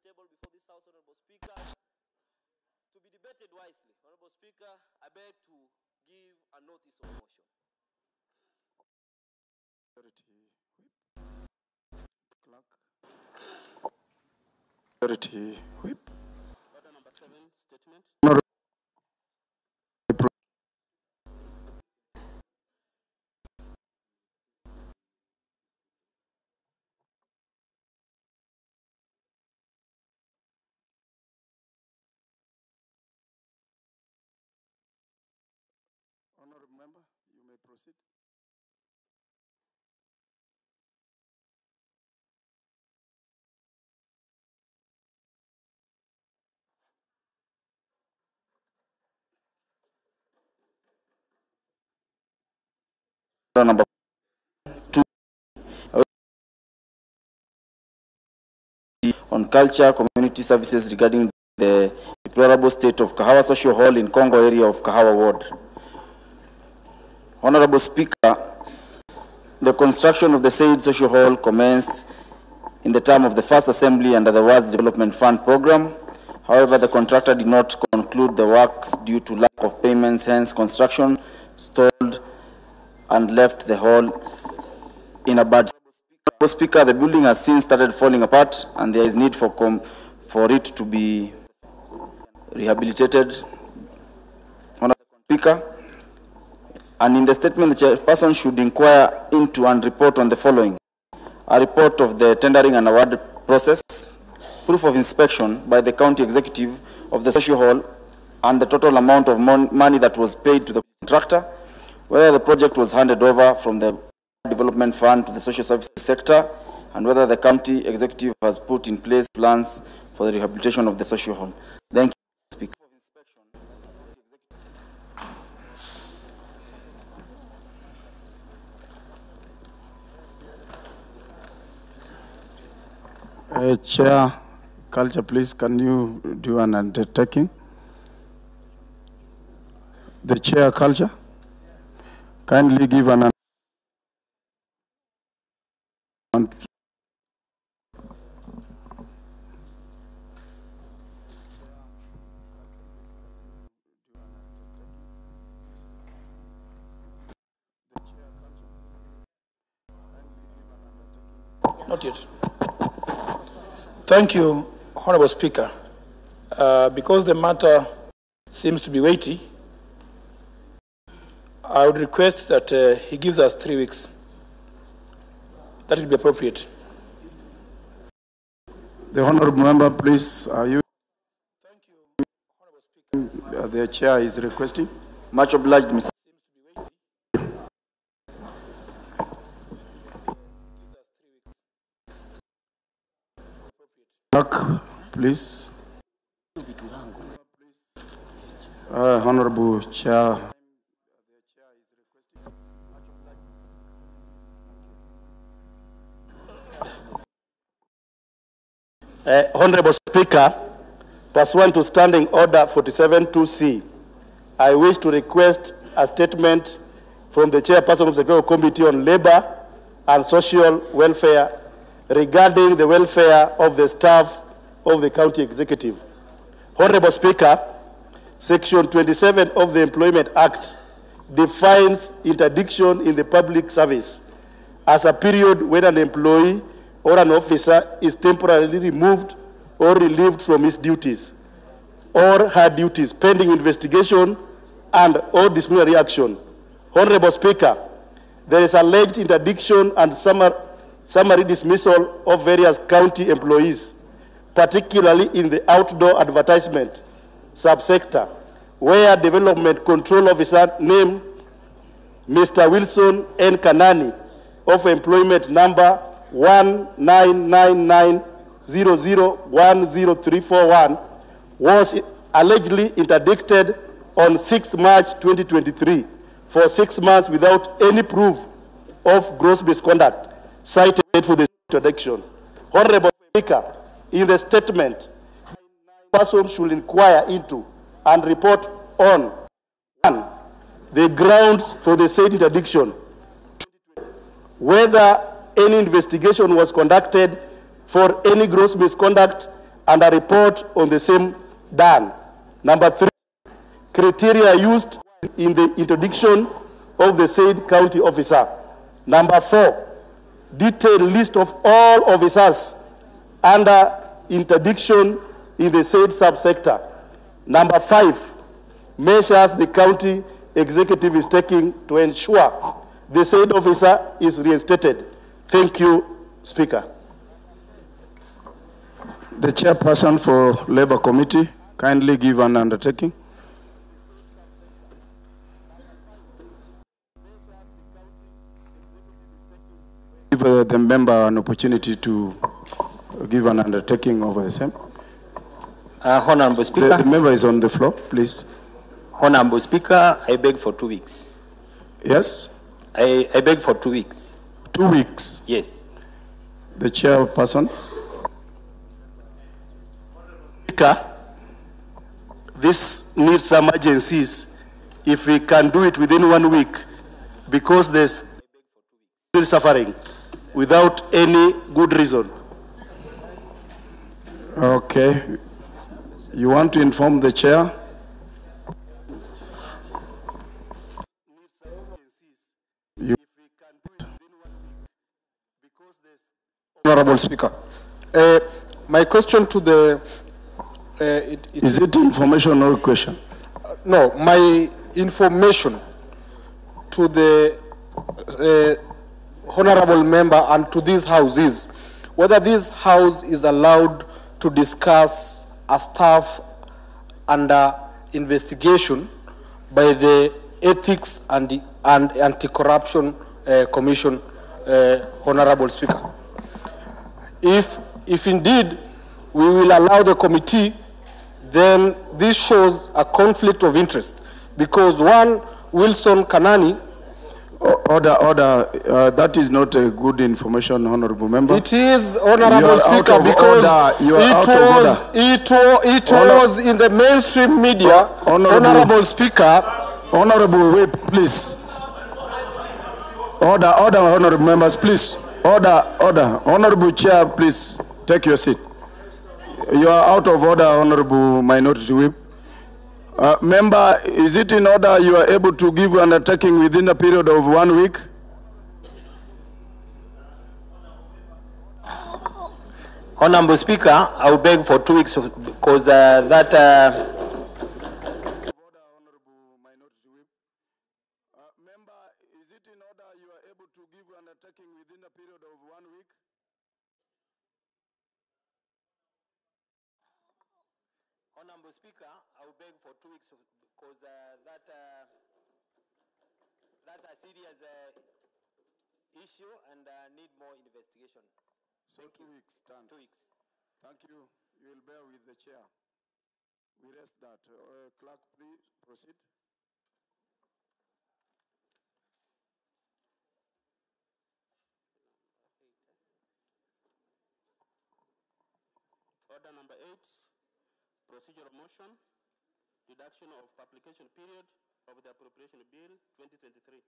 tabled before this House, Honorable Speaker, to be debated wisely. Honorable Speaker, I beg to give a notice of motion. Majority Whip. Order number 7, statement. Honorable Member, you may proceed. Number 2 on culture community services regarding the deplorable state of Kahawa Social Hall in Congo area of Kahawa Ward. Honorable Speaker, the construction of the said social hall commenced in the term of the first assembly under the World's Development Fund program. However, the contractor did not conclude the works due to lack of payments, hence construction stalled and left the hall in a bad state. Speaker, the building has since started falling apart and there is need for it to be rehabilitated. Honorable Speaker, and in the statement, the chairperson should inquire into and report on the following: a report of the tendering and award process, proof of inspection by the county executive of the social hall, and the total amount of money that was paid to the contractor, whether the project was handed over from the development fund to the social services sector, and whether the county executive has put in place plans for the rehabilitation of the social hall. Thank you, Speaker. Chair, Culture, please, can you do an undertaking? The Chair, Culture, kindly give an Not yet. Thank you, Honorable Speaker. Because the matter seems to be weighty, I would request that he gives us 3 weeks. That will be appropriate. The Honorable Member, please, are you? Thank you, Honorable Speaker. The Chair is requesting. Much obliged, Mr. Clerk, please. Honorable Chair. Honorable Speaker, pursuant to Standing Order 47-2C, I wish to request a statement from the Chairperson of the Secretarial Committee on Labor and Social Welfare regarding the welfare of the staff of the County Executive. Honorable Speaker, Section 27 of the Employment Act defines interdiction in the public service as a period when an employee or an officer is temporarily removed or relieved from his duties or her duties pending investigation and or disciplinary action. Honorable Speaker, there is alleged interdiction and summary dismissal of various county employees, particularly in the outdoor advertisement subsector, where Development Control Officer named Mr. Wilson N. Kanani of employment number 19990010341 was allegedly interdicted on 6 March 2023 for 6 months without any proof of gross misconduct cited for the interdiction. Honorable Speaker, in the statement, the person should inquire into and report on 1. The grounds for the said interdiction, 2. Whether any investigation was conducted for any gross misconduct and a report on the same done. Number 3, criteria used in the interdiction of the said county officer. Number 4, detailed list of all officers under interdiction in the said subsector. Number 5, measures the county executive is taking to ensure the said officer is reinstated. Thank you, Speaker. The chairperson for Labour Committee, kindly give an undertaking. Give the member an opportunity to give an undertaking over the same. Honorable Speaker. The member is on the floor, please. Honorable Speaker, I beg for 2 weeks. Yes? I beg for 2 weeks. 2 weeks? Yes. The chairperson. Speaker, this needs some agencies. If we can do it within 1 week, because there's still suffering without any good reason. Okay. You want to inform the chair? Honorable Speaker, my question to the... Is it information or question? No, my information to the honorable member and to this house is whether this house is allowed to discuss a staff under investigation by the Ethics and Anti-Corruption Commission, Honorable Speaker. If indeed we will allow the committee, then this shows a conflict of interest, because one, Wilson Kanani... Order. That is not a good information, Honorable Member. It is, Honorable Speaker, because it was in the mainstream media. Honorable Speaker. Honorable, wait, please. Order, Honorable Members, please. Order. Honorable Chair, please take your seat. You are out of order, Honorable Minority Whip. Member, is it in order you are able to give an undertaking within a period of 1 week? Honorable Speaker, I will beg for 2 weeks because that... Member, is it in order you are able to give an undertaking within a period of 1 week? Honorable Speaker, I will beg for 2 weeks because that's a serious issue and need more investigation. So 2 weeks stands. 2 weeks. Thank you. You will bear with the chair. We rest that. Clerk, please proceed. Order number 8, procedural motion, reduction of application period of the appropriation bill 2023.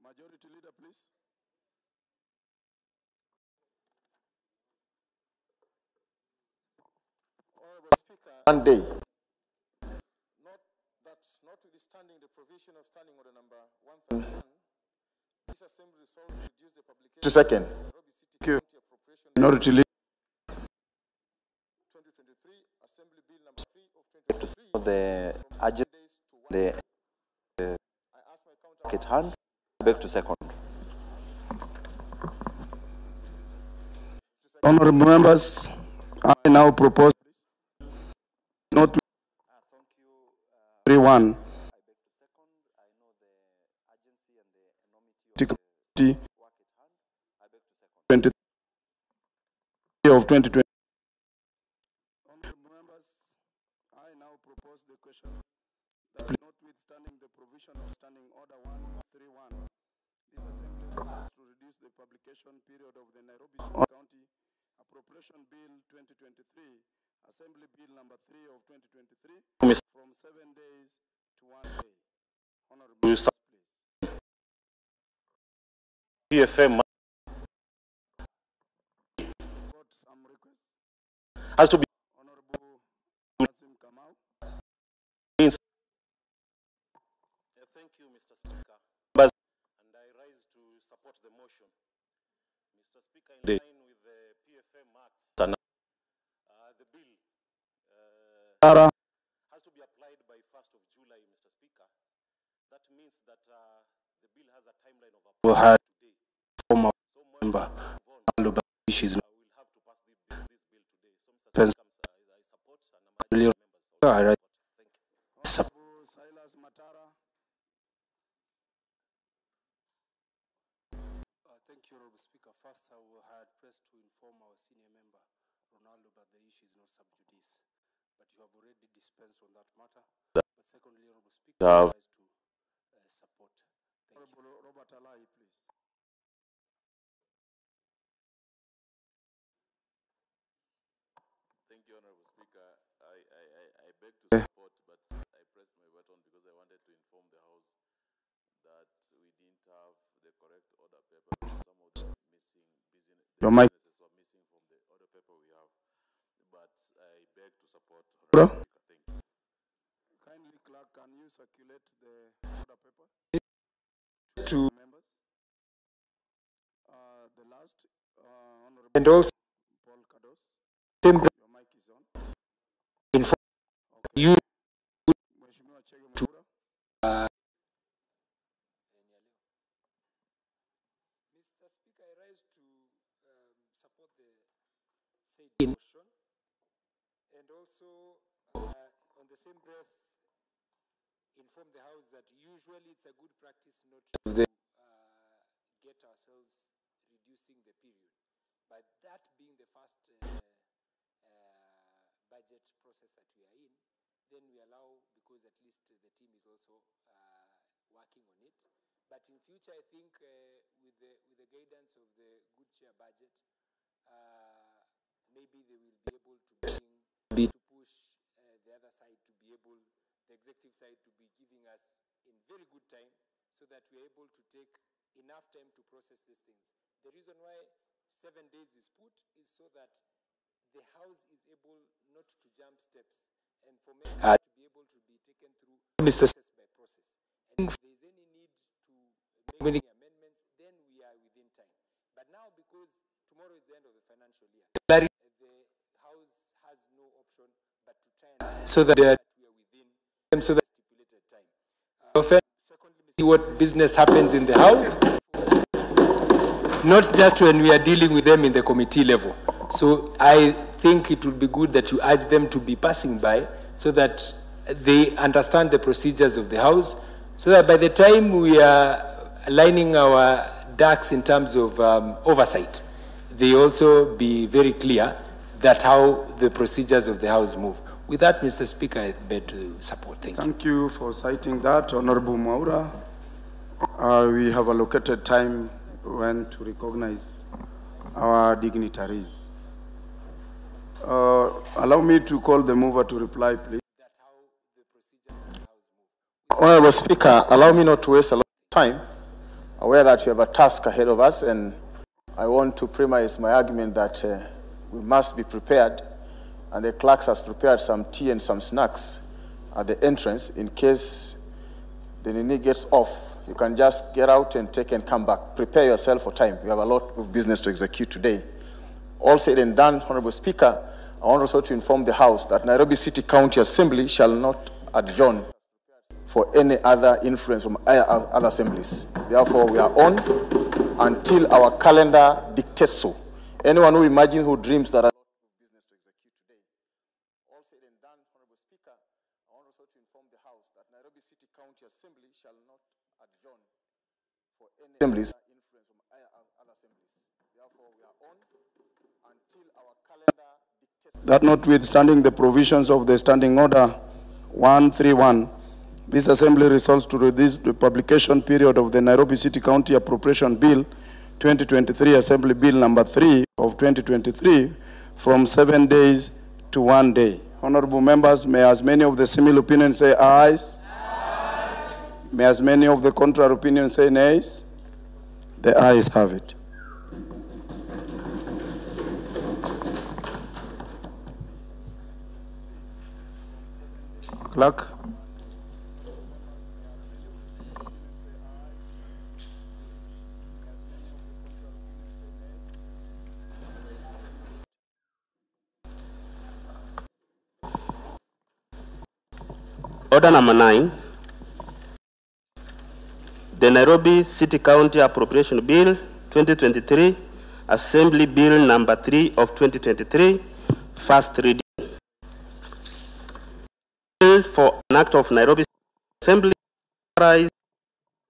Majority Leader, please. Honorable Speaker, 1 day. Notwithstanding the provision of Standing Order number 131, this Assembly resolved to reduce the publication. 2 seconds. Thank you. Minority Leader. 2023 Assembly Bill number 3 of 2023. The agenda, I ask my counterpart at hand. Back to second. Honorable members, I now propose not to 31. Of 2020. Honorable members, I now propose the question that notwithstanding the provision of Standing Order 131, this Assembly resolves to reduce the publication period of the Nairobi County appropriation Appropriation Bill 2023, Assembly Bill number 3 of 2023, from 7 days to 1 day. Honorable, please. PFM Got some requests. has to be Honorable Kamau. Thank you, Mr. Speaker. But And I rise to support the motion. Mr. Speaker, in line with the PFM Act, the bill has to be applied by 1st of July, Mr. Speaker. That means that the bill has a timeline of approval today. Former So member, I issues. will have to pass this bill today. So, Mr. Speaker, I support and I'm Really? members. All right. Thank you. Honorable Silas Matara. Thank you, Honorable Speaker. First, I had pressed to inform our senior member, Ronaldo, that the issue is not sub judice, but you have already dispensed on that matter. But secondly, Honorable Speaker, I rise to support. Thank you. Honorable Robert Alai, please. Thank you, Honorable Speaker. I beg to support, but I pressed my button because I wanted to inform the House that we didn't have the correct order paper. Some of the Your mic. businesses were missing from the order paper we have. But I beg to support, Honorable Speaker. Thank you. Kindly, clerk, can you circulate the order paper To members? The last, Honorable and also Paul Kados. same Your mic is on. inform Okay. you Mheshimiwa Chege Mwaura. Mr. Speaker, I rise to support the said motion, and also on the same breath inform the House that usually it's a good practice not to get ourselves reducing the period. But that being the first budget process that we are in, then we allow, because at least the team is also working on it. But in future, I think with the guidance of the good share budget, maybe they will be able to push the other side to be able, the executive side to be giving us in very good time, so that we are able to take enough time to process these things. The reason why 7 days is put is so that the House is able not to jump steps, and for many to be able to be taken through Mr. process by process. And if there is any need to make any amendments, then we are within time. But now, because tomorrow is the end of the financial year, the House has no option but to try and so that they are we are within so that stipulated time. secondly, see what business happens in the House, not just when we are dealing with them in the committee level. So I think it would be good that you urge them to be passing by so that they understand the procedures of the House, so that by the time we are lining our ducks in terms of oversight, they also be very clear that how the procedures of the House move. With that, Mr. Speaker, I beg to support. Thank you. Thank you for citing that, Honorable Mwaura. We have allocated time when to recognize our dignitaries. Allow me to call the mover to reply, please. Honorable Speaker, allow me not to waste a lot of time, aware that you have a task ahead of us, and I want to premise my argument that we must be prepared, and the clerks has prepared some tea and some snacks at the entrance in case the Nini gets off. You can just get out and take and come back. Prepare yourself for time. We have a lot of business to execute today. All said and done, Honorable Speaker, I want also to inform the House that Nairobi City County Assembly shall not adjourn for any other influence from other assemblies. Therefore, we are on until our calendar dictates so. Anyone who imagines, who dreams that a lot of business to execute today. All said and done, Honorable Speaker, I want also to inform the House that Nairobi City County Assembly shall not adjourn for any assemblies influence from other assemblies. Therefore, we are on until our calendar dictates. That notwithstanding the provisions of the Standing Order 131, this Assembly resolves to reduce the publication period of the Nairobi City County Appropriation Bill 2023, Assembly Bill number 3 of 2023, from 7 days to 1 day. Honorable members, may as many of the similar opinions say ayes. Aye. May as many of the contrary opinions say nays. The ayes have it. Clerk. Order number 9, the Nairobi City County Appropriation Bill 2023, Assembly Bill number 3 of 2023, first reading. Bill for an act of Nairobi Assembly authorized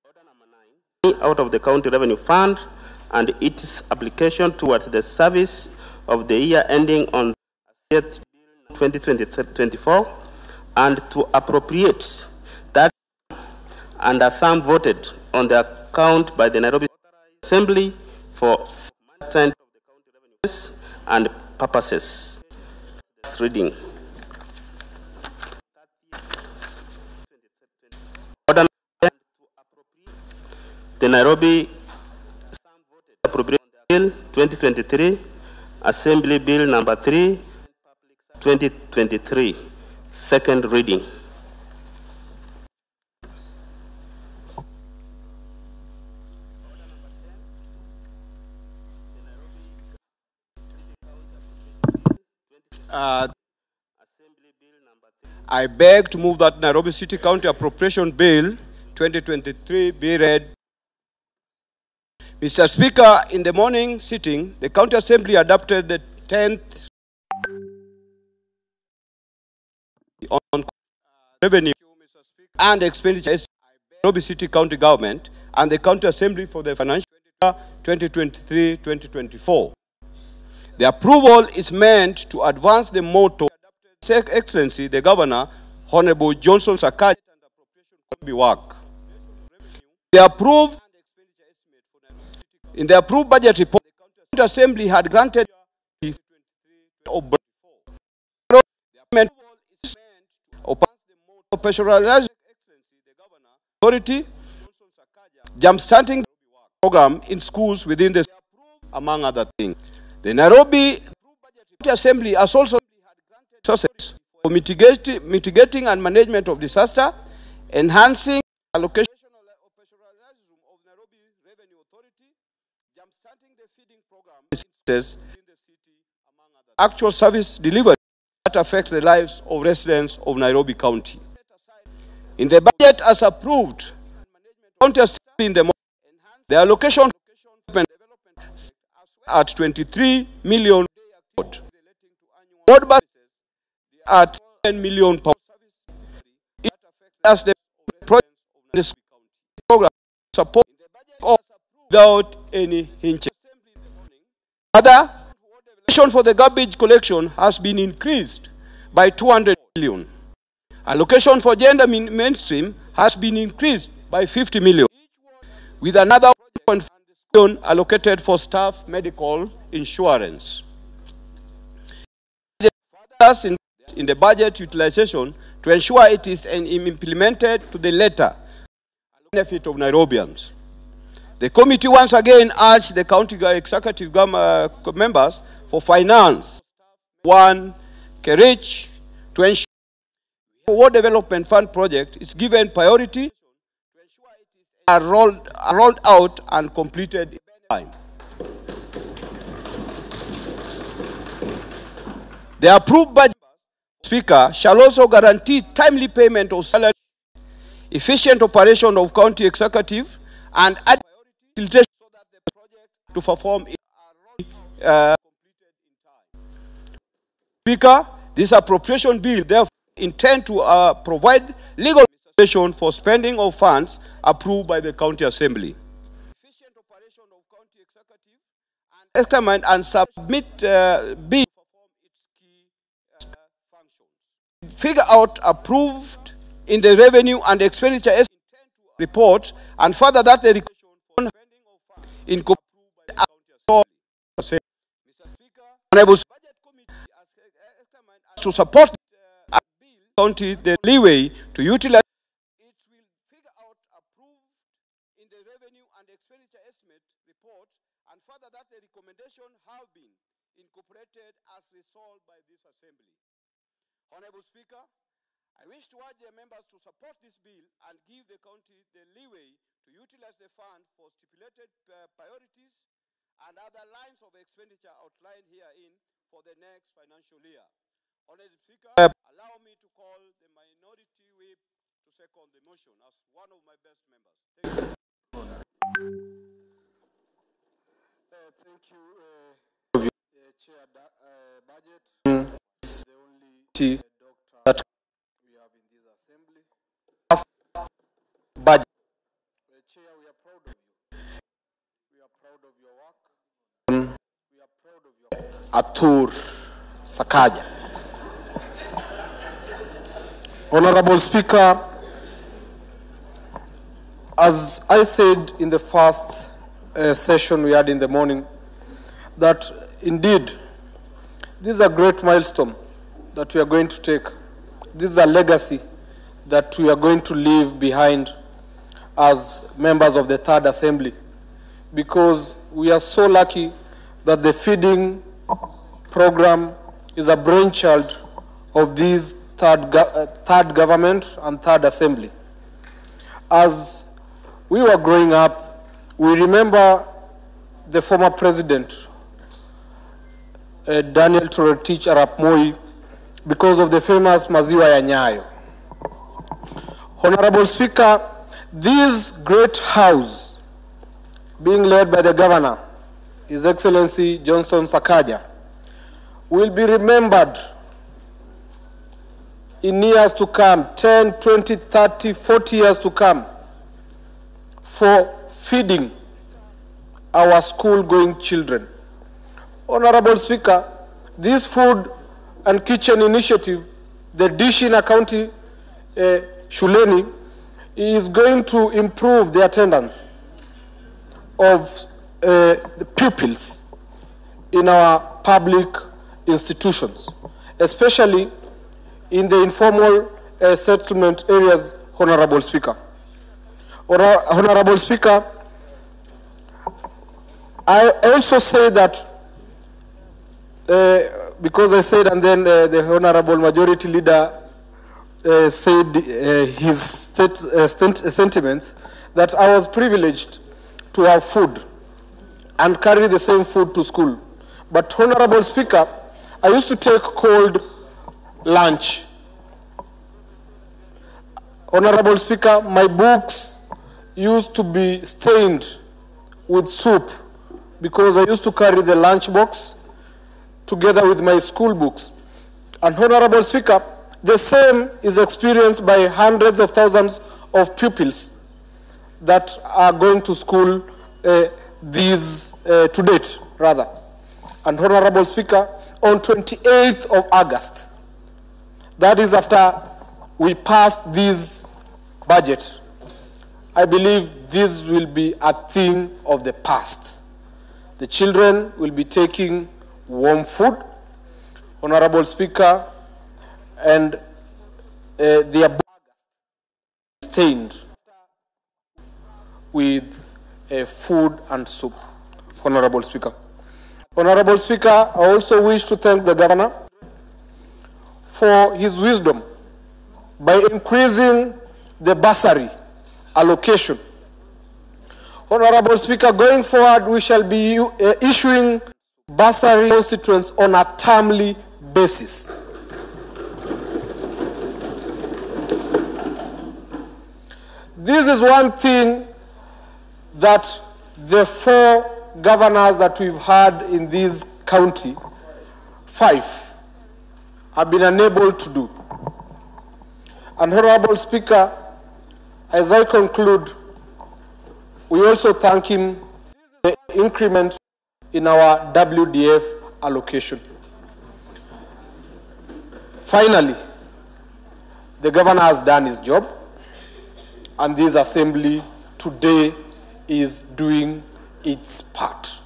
order number 9 out of the County Revenue Fund and its application towards the service of the year ending on 2024 and to appropriate that and a sum voted on the account by the Nairobi Assembly for management of the county revenues and purposes. First reading. Order to appropriate the Nairobi sum voted appropriation bill 2023, Assembly Bill number 3, 2023. Second reading. I beg to move that Nairobi City County Appropriation Bill 2023 be read. Mr. Speaker, in the morning sitting, the County Assembly adopted the 10th on revenue and expenditure Nairobi City County Government and the County Assembly for the financial year 2023-2024. The approval is meant to advance the motto, His Excellency the Governor, Honorable Johnson Sakaja, work. In the approved budget report, the County Assembly had granted operationalizing authority, jump-starting the program in schools within the among other things. The Nairobi Assembly has also resources for mitigating and management of disaster, enhancing allocation of Nairobi Revenue Authority, jump-starting the feeding program actual service delivery that affects the lives of residents of Nairobi County. In the budget as approved, County Assembly in the the allocation at 23 million, road budget at 10 million pounds. As the project program support without any hinge. Other allocation for the garbage collection has been increased by 200 million. Allocation for gender mainstream has been increased by 50 million, with another 1.5 million allocated for staff medical insurance. In the budget utilization to ensure it is implemented to the letter benefit of Nairobians. The committee once again urged the county executive members for finance, Kerich, to ensure the World Development Fund project is given priority to ensure it is rolled out and completed in time. The approved budget, Speaker, shall also guarantee timely payment of salary, efficient operation of county executive, and facilitation so that the project to perform completed in time. Speaker, this appropriation bill therefore intend to provide legal administration for spending of funds approved by the County Assembly. Efficient operation of county executive and estimate and submit bill to perform its key functions. Figure out approved in the revenue and expenditure report, and further that the spending of funds in Honorable Budget Committee to support the county the leeway to utilize it will figure out approved in the revenue and expenditure estimate report, and further that the recommendation have been incorporated as resolved by this assembly. Honorable Speaker, I wish to urge the members to support this bill and give the county the leeway to utilize the fund for stipulated priorities and other lines of expenditure outlined herein for the next financial year. Honorable Speaker, allow me to call the minority whip to second the motion as one of my best members. Thank you. Thank you, Chair Budget. The only doctor that we have in this assembly. Budget. Chair, we are proud of you. We are proud of your work. We are proud of your Atur Sakaja. Honorable Speaker, as I said in the first session we had in the morning, that indeed this is a great milestone that we are going to take. This is a legacy that we are going to leave behind as members of the Third Assembly, because we are so lucky that the feeding program is a brainchild of this third government and Third Assembly. As we were growing up, we remember the former president, Daniel Toroitich Arap Moi, because of the famous Maziwa ya Nyayo. Honorable Speaker, this great house, being led by the governor, His Excellency Johnson Sakaja, will be remembered in years to come, 10, 20, 30, 40 years to come, for feeding our school-going children. Honorable Speaker, this food and kitchen initiative, the Dishina County Shuleni, is going to improve the attendance of the pupils in our public institutions, especially in the informal settlement areas, Honorable Speaker. Honorable Speaker, I also say that, because I said, and then the Honorable Majority Leader said his sentiments, that I was privileged to have food and carry the same food to school. But Honorable Speaker, I used to take cold lunch. Honorable Speaker, my books used to be stained with soup because I used to carry the lunch box together with my school books. And Honorable Speaker, the same is experienced by hundreds of thousands of pupils that are going to school to date, rather. And Honorable Speaker, on 28th of August, that is after we passed this budget, I believe this will be a thing of the past. The children will be taking warm food, Honorable Speaker, and their books stained with food and soup, Honorable Speaker. Honorable Speaker, I also wish to thank the governor for his wisdom by increasing the bursary allocation. Honorable Speaker, going forward, we shall be issuing bursary constituents on a termly basis. This is one thing that the 4 governors that we've had in this county, 5, have been unable to do. And Honorable Speaker, as I conclude, we also thank him for the increment in our WDF allocation. Finally, the governor has done his job, and this assembly today is doing its part.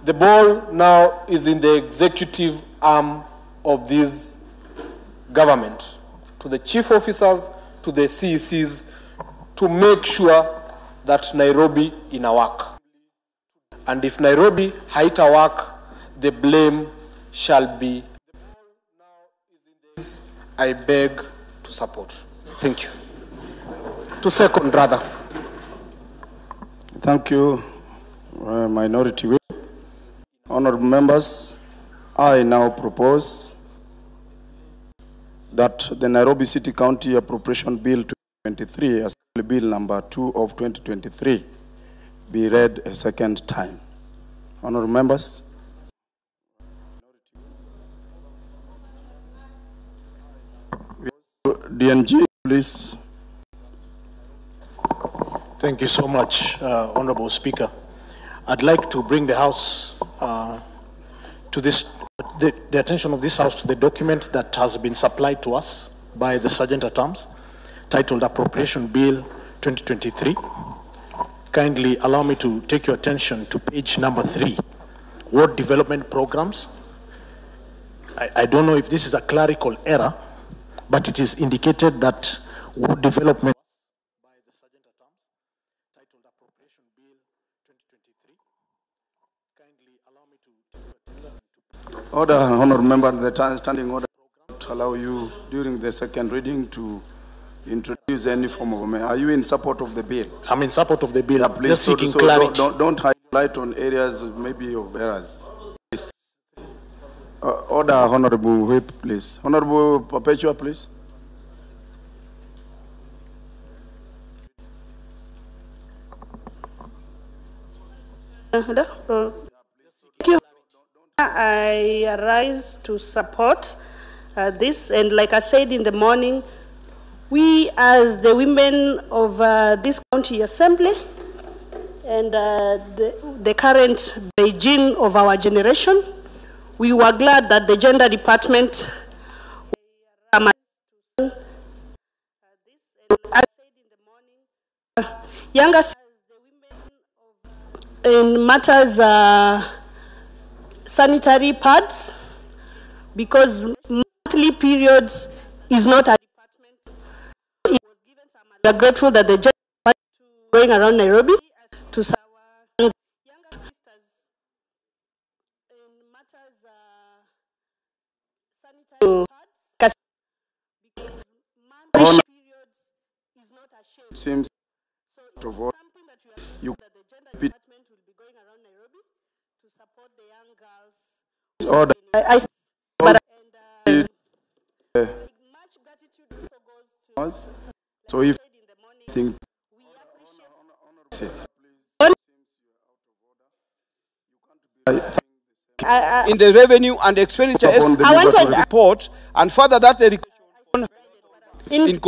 The ball now is in the executive arm of this government, to the chief officers, to the CECs, to make sure that Nairobi ina work. And if Nairobi haita work, the blame shall be. I beg to support. Thank you. To second, rather. Thank you, Minority Whip. Honorable members, I now propose that the Nairobi City County Appropriation Bill 2023, Assembly Bill number 2 of 2023, be read a second time. Honorable members. DNG, please. Thank you so much, Honorable Speaker. I'd like to bring the House to the attention of this House to the document that has been supplied to us by the Sergeant at Arms, titled Appropriation Bill 2023. Kindly allow me to take your attention to page number 3, Ward Development Programs. I don't know if this is a clerical error, but it is indicated that ward development by the Sergeant at Arms, titled Appropriation Bill 2023. Kindly allow me to Order, Honourable Member, the standing order to allow you during the second reading to introduce any form of amendment. Are you in support of the bill? I'm in support of the bill. Yeah, please, just seeking so clarity. Don't highlight on areas maybe of errors. Please. Order, Honourable Whip, please. Honourable Perpetua, please. I arise to support this, and like I said in the morning, we as the women of this county assembly and the current Beijing of our generation, we were glad that the gender department younger in matters sanitary pads, because monthly periods is not a department. We are grateful that the gender department going around Nairobi to serve our younger sisters in matters sanitary pads, because monthly periods is not a shame. Seems to vote. You repeat. Order. So if think in the revenue and expenditure I wanted to report, and further that the in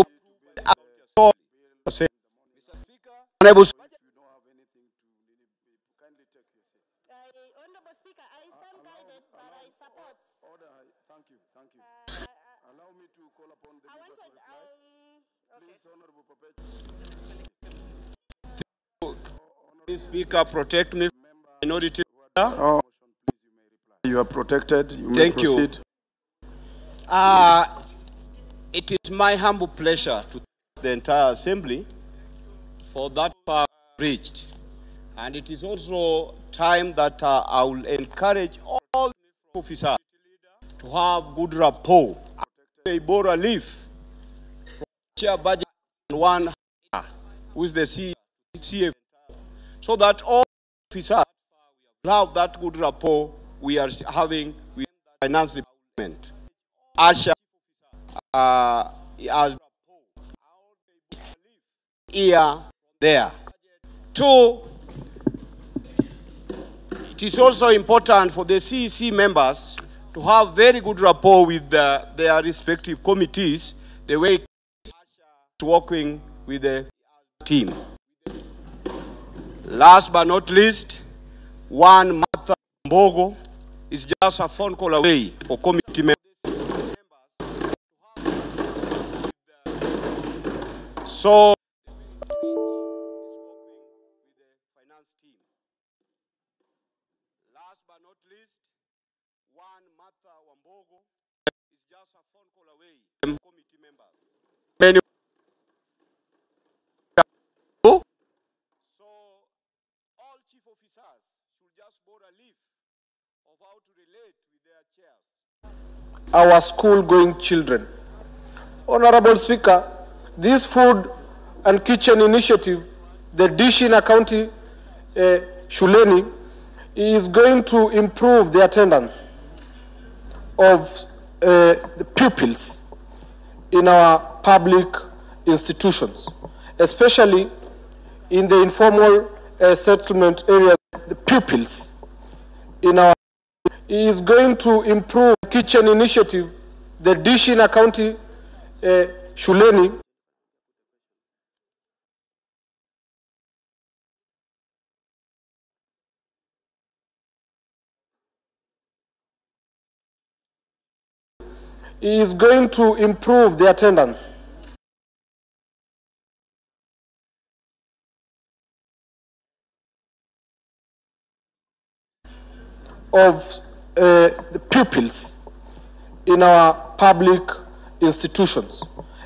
Speaker, protect me, minority. Oh, you are protected. You may Thank proceed. You. It is my humble pleasure to thank the entire assembly for that far reached, and it is also time that I will encourage all officers to have good rapport. They bore a leaf from Chair Budget and one who is the CF, so that all officers have that good rapport we are having with the finance department. Asha as here there. Two, it is also important for the CEC members to have very good rapport with their respective committees, the way working with the team. Last but not least, one Martha Mbogo is just a phone call away for committee members. So, last but not least, one Martha Mbogo just a phone call away. Committee members. Many. So all chief officers should just borrow a leaf of how to relate with their chairs. Our school-going children. Honorable Speaker, this food and kitchen initiative, the Kîgîna Kaûntî Shuleni, is going to improve the attendance of the pupils in our public institutions, especially in the informal settlement areas. The pupils in our is going to improve kitchen initiative, the Kîgîna Kaûntî Shuleni. Is going to improve the attendance of the pupils in our public institutions,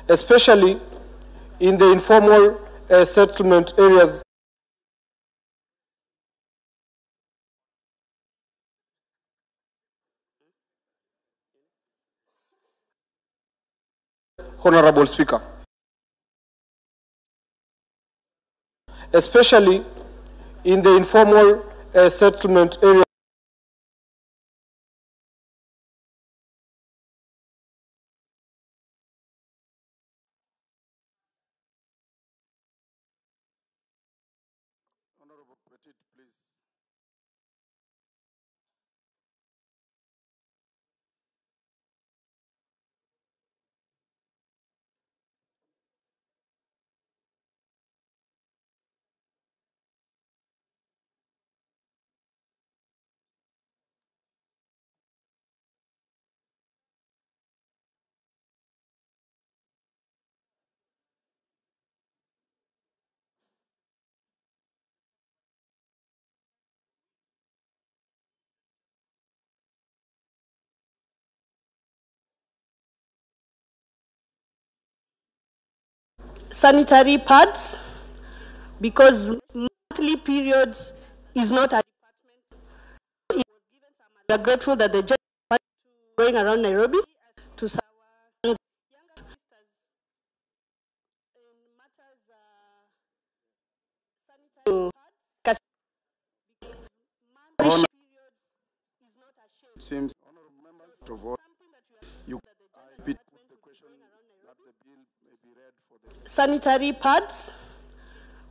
especially in the informal settlement areas. Honorable Speaker, especially in the informal settlement area. Honorable Petit, please. Sanitary pads, because monthly periods is not a department. We are grateful that the judge is going around Nairobi to serve younger sisters in matters sanitary pads. Monthly periods is not a shame. Seems honorable members to vote. You repeat the question that the bill may be read for the sanitary pads,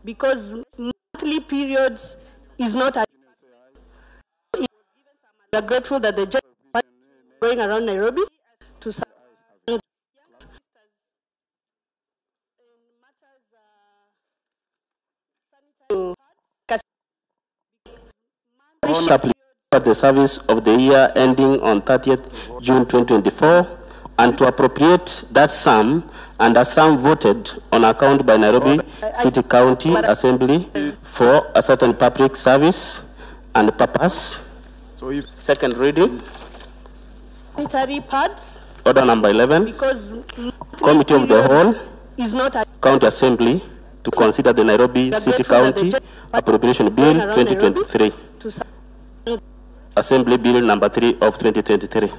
because monthly periods is not a department. We are grateful that the judge is going around Nairobi to serve younger sisters in matters sanitary pads. Supplement the service of the year ending on 30th June 2024, and to appropriate that sum and a sum voted on account by Nairobi City County Assembly for a certain public service and purpose. So if second reading. Sanitary pads. Order number 11. Because Committee of the Whole is not a County Assembly to consider the Nairobi City County Appropriation Bill 2023. Assembly Bill number 3 of 2023.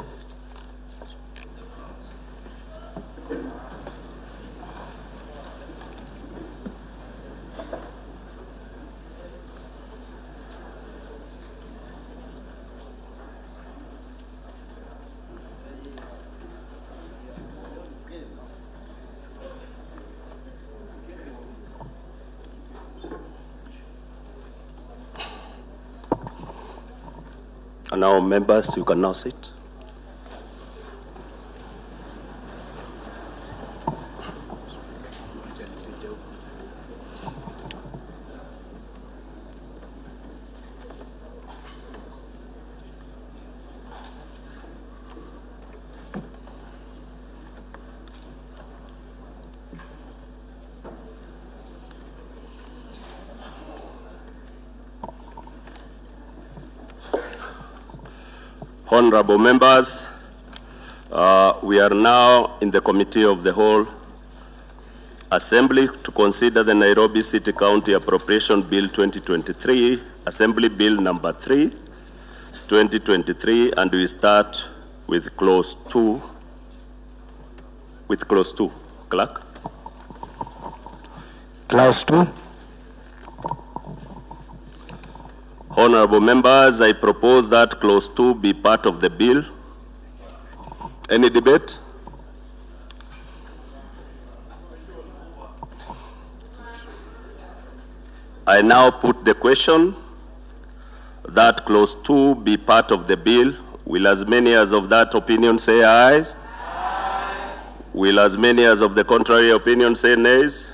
And now, members, you can now sit. Honorable members, We are now in the Committee of the Whole Assembly to consider the Nairobi City County Appropriation Bill 2023, Assembly Bill number 3, 2023, and we start with clause 2. With clause 2. Clerk. Clause 2. Honorable members, I propose that clause 2 be part of the bill. Any debate? I now put the question that clause 2 be part of the bill. Will as many as of that opinion say aye? Aye. Will as many as of the contrary opinion say nays?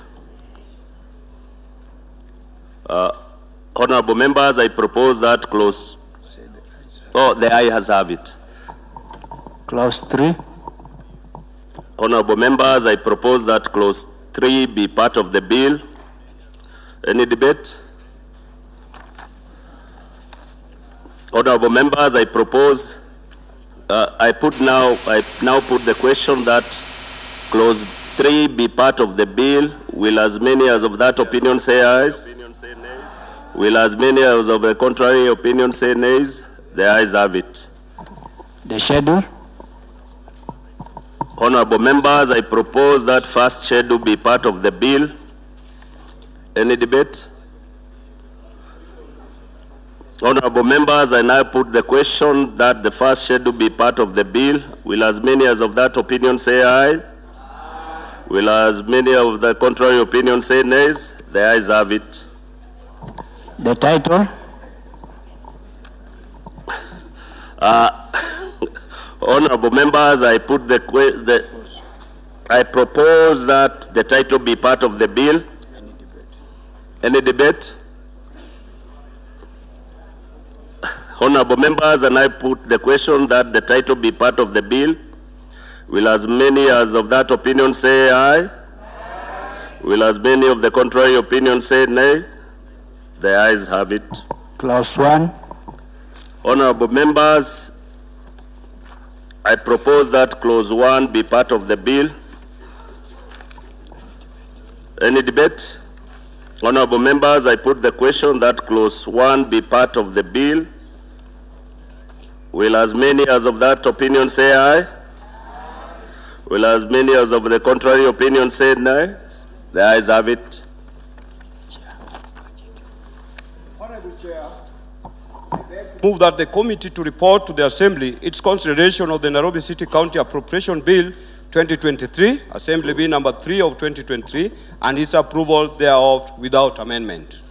Honorable members, I propose that clause. Oh, the ayes have it. Clause 3. Honorable members, I propose that clause 3 be part of the bill. Any debate? Honorable members, I propose, I now put the question that clause 3 be part of the bill. Will as many as of that opinion say aye? Will as many as of the contrary opinion say nays? The ayes have it. The schedule. Honorable members, I propose that first schedule be part of the bill. Any debate? Honorable members, I now put the question that the first schedule be part of the bill. Will as many as of that opinion say aye? Aye. Will as many of the contrary opinion say nays? The ayes have it. The title. Honorable members, I put I propose that the title be part of the bill. Any debate? Honorable members, and I put the question that the title be part of the bill. Will as many as of that opinion say aye? Aye. Will as many of the contrary opinion say nay? The ayes have it. Clause 1. Honorable members, I propose that clause 1 be part of the bill. Any debate? Honorable members, I put the question that clause 1 be part of the bill. Will as many as of that opinion say aye? Aye. Will as many as of the contrary opinion say nay? The ayes have it. Honorable Chair, move that the committee to report to the Assembly its consideration of the Nairobi City County Appropriation Bill 2023, Assembly Bill number 3 of 2023, and its approval thereof without amendment.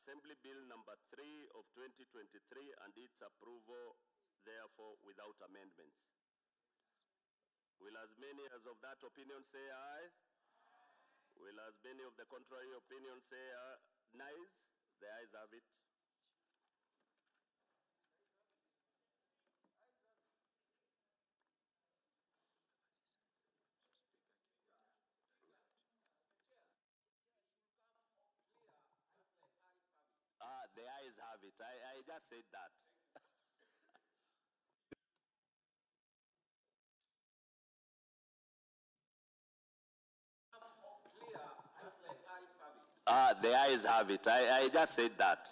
Assembly Bill number 3 of 2023 and its approval, therefore, without amendments. Will as many as of that opinion say aye? Will as many of the contrary opinion say nays? The ayes have it. The ayes have it. I just said that. The ayes have it. I just said that.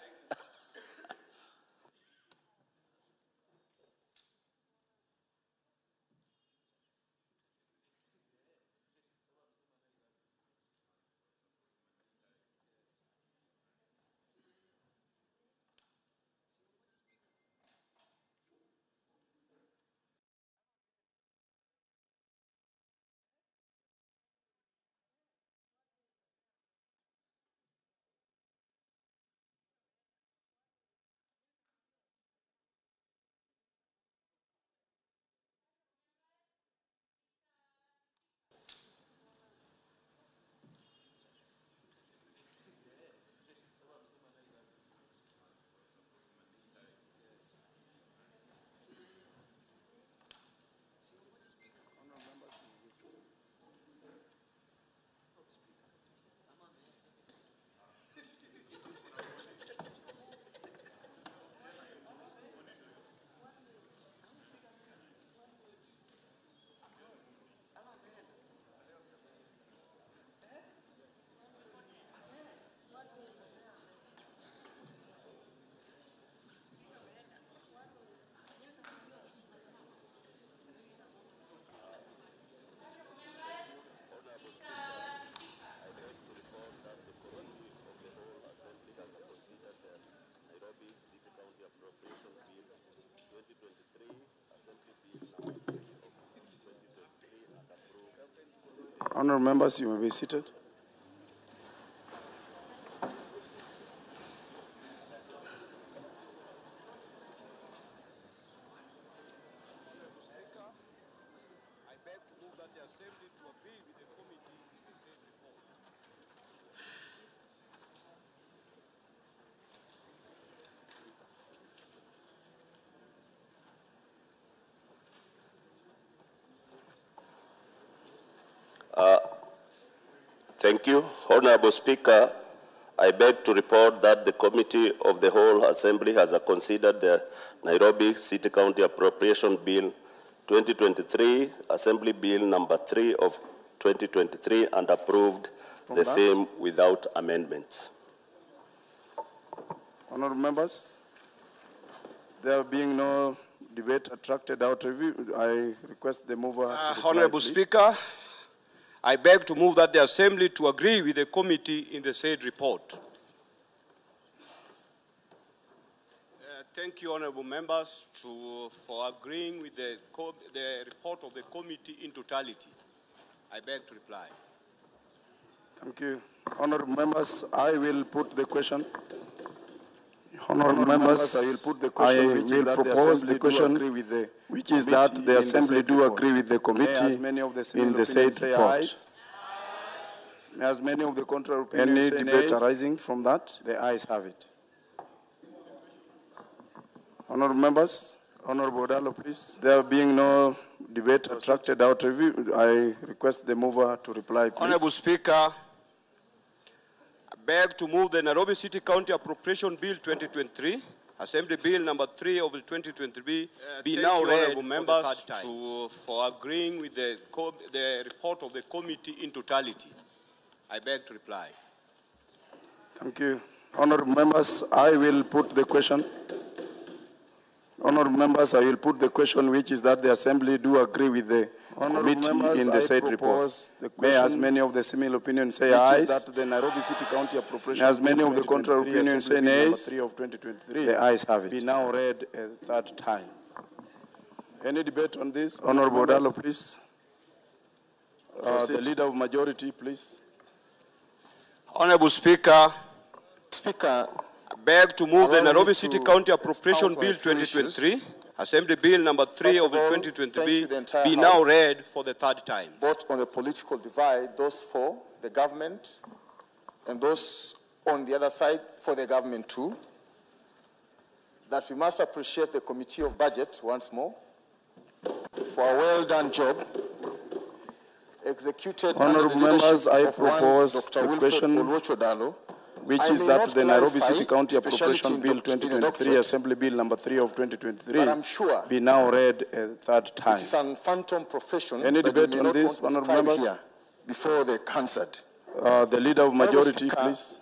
Honourable members, you may be seated. Thank you. Honorable Speaker, I beg to report that the Committee of the Whole Assembly has considered the Nairobi City County Appropriation Bill 2023, Assembly Bill number 3 of 2023, and approved the same without amendments. Honourable members, there being no debate attracted out of it, I request the mover to reply, Honorable please. Speaker, I beg to move that the Assembly to agree with the committee in the said report. Thank you, honourable members, for agreeing with the report of the committee in totality. I beg to reply. Thank you. Honourable members, I will put the question. Honourable members, I will put the question, which is that propose the question, which is that the Assembly do agree with the committee in the said report. As many of the contrary opinions any debate arising from that, the ayes have it. Honourable members, Honourable Odalo, please. There being no debate attracted out of it, I request the mover to reply, please. Honourable Speaker, I beg to move the Nairobi City County Appropriation Bill 2023, Assembly Bill number 3 of the 2023, be now read for members for agreeing with the report of the committee in totality. I beg to reply. Thank you. Honourable members, I will put the question. Honourable members, I will put the question, which is that the Assembly do agree with the committee in the said report. May as many of the similar opinions say ayes. That the Nairobi City County Appropriation. As many of the contrary opinions say nays. The ayes have it. Be now read a third time. Any debate on this? Honourable Odalo, please. The Leader of Majority, please. Honourable Speaker, I beg to move the Nairobi City County Appropriation Bill 2023, Assembly Bill number 3 of the 2023, be now read for the third time. Both on the political divide, those for the government and those on the other side for the government too, that we must appreciate the Committee of Budget once more for a well-done job executed Honourable members, I propose the question, which is that the Nairobi City County Appropriation Bill 2023, Assembly Bill number 3 of 2023, sure be now read a third time. It is a phantom profession. Any debate on this, honourable members? Here before they answered. The Leader of Majority, please.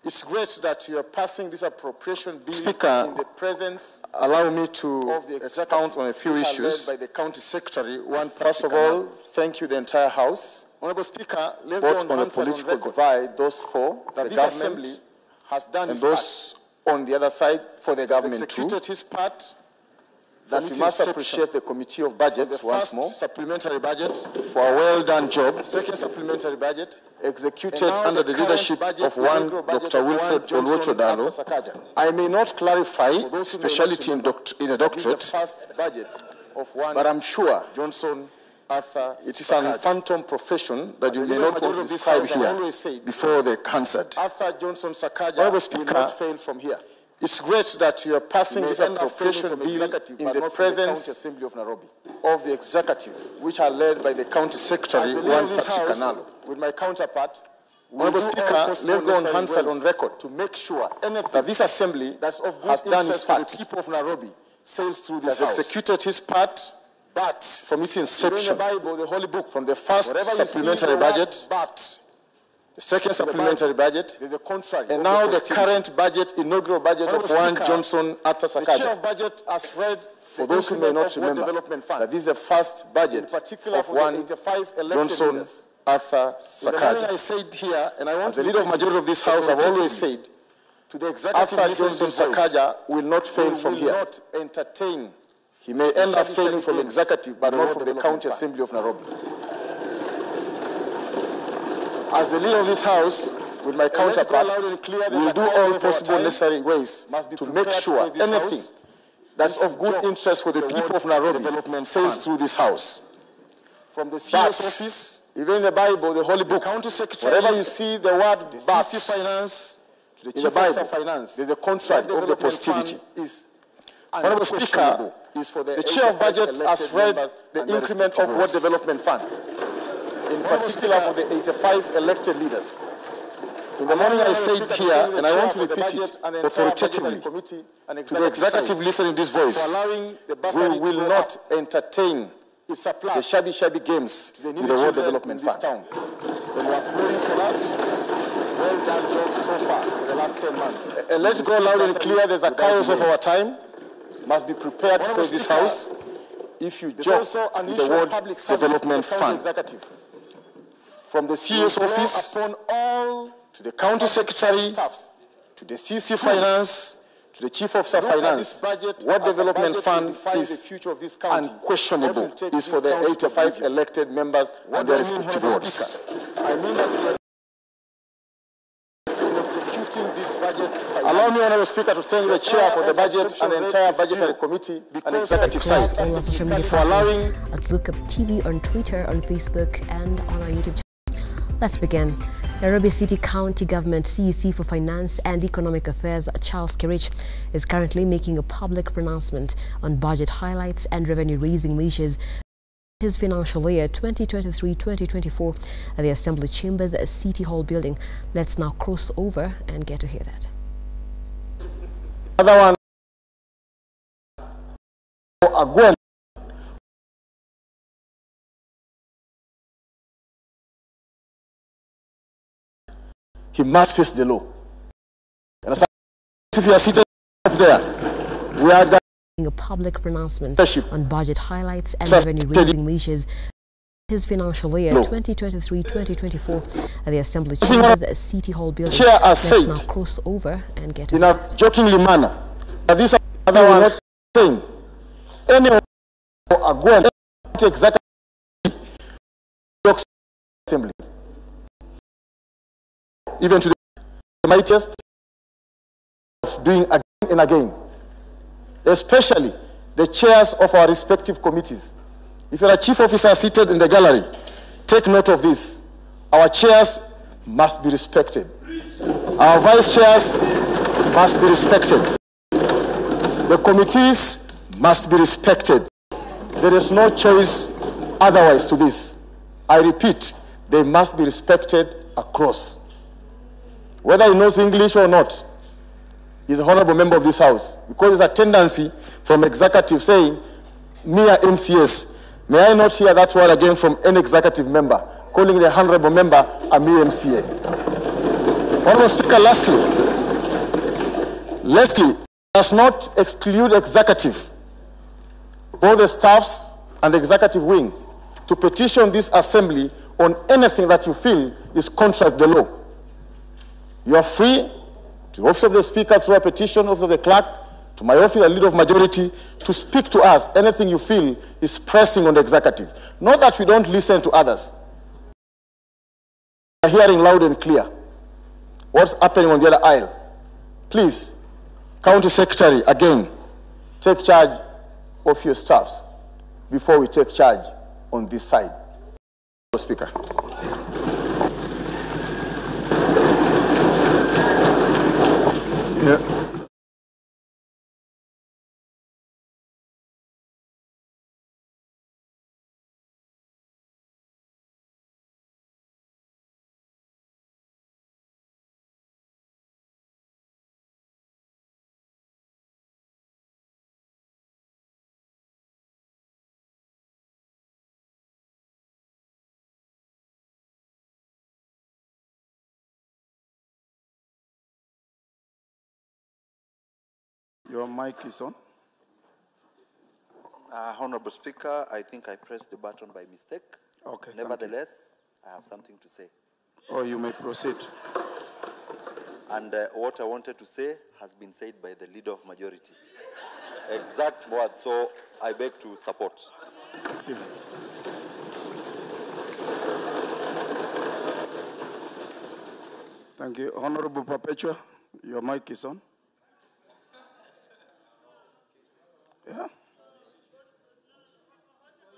It's great that you are passing this appropriation bill Speaker, in the presence. Allow me to expound on a few issues. By the County Secretary. First of all, thank you the entire House. Honourable Speaker, let's go on the political divide, those for the government Assembly has done and those on the other side for the government too. Executed his part. That we must appreciate the Committee of Budget once more. Supplementary budget for a well-done job. Second supplementary budget executed under the leadership of one Dr. Wilfred Olwochodalo. I may not clarify speciality in a doctorate, but I'm sure Johnson. It is a phantom profession that you may not want to describe here before they answered. Arthur Johnson Sakaja will not fail from here. It's great that you are passing this appropriation bill in the presence Assembly of Nairobi of the executive, which are led by the County Secretary, one Patrick Kanalo. With my counterpart, Honourable Speaker, let's go on Hansard on record to make sure that this Assembly has done its part. The people of Nairobi sails through this House. Has executed his part. But from its inception, the Bible, the Holy Book, from the first supplementary budget, the second supplementary budget, the contrary, and now the current budget, inaugural budget of one Johnson Arthur Sakaja. The chair of budget has read, for those who may not remember, that this is the first budget of one Johnson Arthur Sakaja. I said here, and I want as the leader of majority of this House, I've always said, to the executive Arthur Johnson Sakaja will not fail from here. Not entertain. He may end up failing from the executive, but not from the County Assembly of Nairobi. As the leader of this House, with my counterpart, we will do all possible necessary ways to make sure anything that's of good interest for the people of Nairobi sails through this House. From the CEO's office, even in the Bible, the Holy Book, wherever you see the word "but" finance to the Chief of Finance, there's a contract of the positivity. Honorable Speaker, the Chair of Budget has read the increment of World Development Fund, in particular for the 85 elected leaders. In the morning I said here, and I want to repeat it authoritatively to the executive listening this voice, we will not entertain the shabby games with the World Development Fund. And we are praying for that. Well done job so far for the last 10 months. And let's go loud and clear, there's a chaos of our time. Must be prepared for this House if you joke with the World Development Fund. From the CEO's office upon all to the County Secretary, to the CC Finance, to the Chief of Finance, World Development Fund is unquestionable. Is for the 85 elected members and their respective wards. I mean that in executing this budget. Allow me, Honourable Speaker, to thank the Chair for the budget and the entire budgetary committee and executive side on our social media for allowing at Lookup TV on Twitter, on Facebook, and on our YouTube channel. Let's begin. Nairobi City County Government CEC for Finance and Economic Affairs Charles Kerich is currently making a public pronouncement on budget highlights and revenue-raising measures his financial year 2023-2024 at the Assembly Chambers City Hall building. Let's now cross over and get to hear that. Other one. He must face the law. And if you are seated up there, we are a public pronouncement on budget highlights and revenue-raising measures his financial year 2023-2024 at the Assembly Chambers City Hall building. Let's now cross over and get in a jokingly manner. This other one not saying any Agwan exactly assembly. Even to the mightiest of doing again and again, especially the chairs of our respective committees. If you're a chief officer seated in the gallery, take note of this. Our chairs must be respected. Our vice chairs must be respected. The committees must be respected. There is no choice otherwise to this. I repeat, they must be respected across. Whether he knows English or not, he's an honorable member of this House. Because there's a tendency from executive saying, mere MCS. May I not hear that word again from any executive member, calling the honorable member a mere MCA. Honorable Speaker, lastly, does not exclude executive, both the staffs and the executive wing, to petition this assembly on anything that you feel is contrary to the law. You are free to the Office of the Speaker through a petition, Office of the Clerk, to my office, a leader of majority, to speak to us anything you feel is pressing on the executive. Not that we don't listen to others. We are hearing loud and clear what's happening on the other aisle. Please, County Secretary, again, take charge of your staffs before we take charge on this side. Speaker. Yeah. Your mic is on. Honorable Speaker, I think I pressed the button by mistake. Okay. Nevertheless, I have something to say. Oh, you may proceed. And what I wanted to say has been said by the leader of majority. Exact words, so I beg to support. Thank you. Honorable Perpetua, your mic is on. Yeah.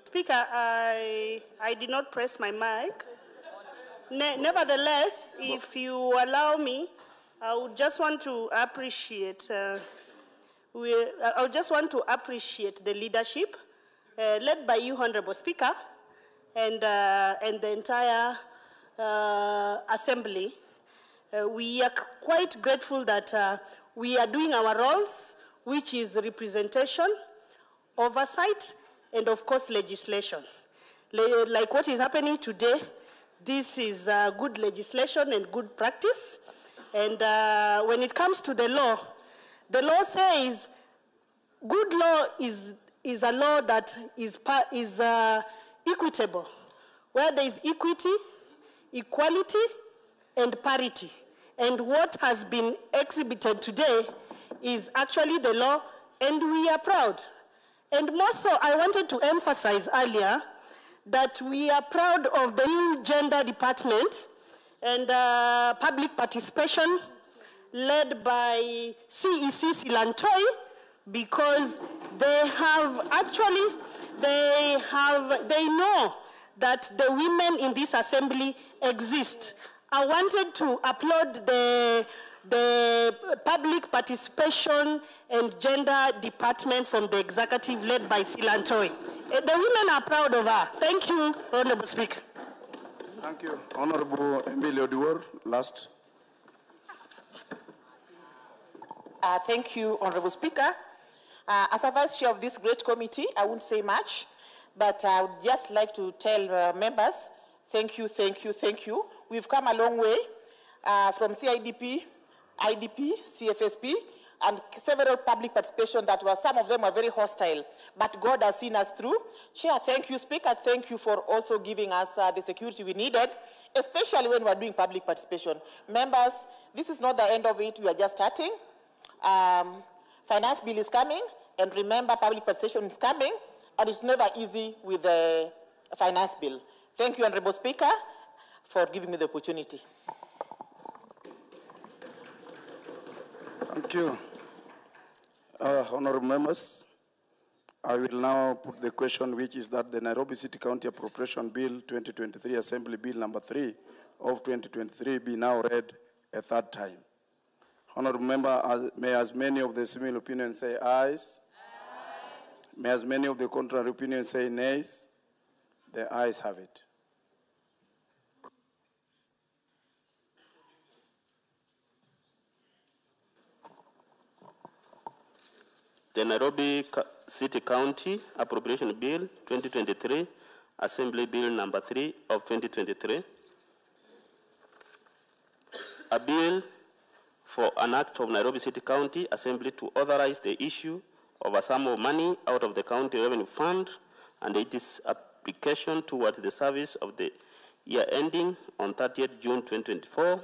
Speaker, I did not press my mic. Nevertheless, if you allow me, I would just want to appreciate. I would just want to appreciate the leadership led by you, Honorable Speaker, and the entire Assembly. We are quite grateful that we are doing our roles, which is representation, oversight, and of course legislation. Like what is happening today, this is good legislation and good practice. And when it comes to the law says good law is a law that is equitable, where there is equity, equality, and parity. And what has been exhibited today is actually the law, and we are proud. And more so, I wanted to emphasize earlier that we are proud of the new gender department and public participation led by CEC Silantoi, because they know that the women in this assembly exist. I wanted to applaud the public participation and gender department from the executive led by Silantoi. The women are proud of her. Thank you, Honorable Speaker. Thank you. Honorable Emilio Duor, last. Thank you, Honorable Speaker. As a vice chair of this great committee, I won't say much, but I would just like to tell members, thank you, thank you, thank you. We've come a long way from CIDP, IDP, CFSP, and several public participation that were, some of them were very hostile, but God has seen us through. Chair, thank you. Speaker, thank you for also giving us the security we needed, especially when we're doing public participation. Members, this is not the end of it. We are just starting. Finance bill is coming, and remember, public participation is coming, and it's never easy with the finance bill. Thank you, Honorable Speaker, for giving me the opportunity. Thank you. Honorable members, I will now put the question, which is that the Nairobi City County Appropriation Bill 2023, Assembly Bill number 3 of 2023 be now read a third time. Honorable member, may as many of the similar opinions say ayes. May as many of the contrary opinions say nays. The ayes have it. The Nairobi City County Appropriation Bill 2023, Assembly Bill number 3 of 2023. A bill for an act of Nairobi City County Assembly to authorize the issue of a sum of money out of the county revenue fund and its application towards the service of the year ending on 30th June 2024,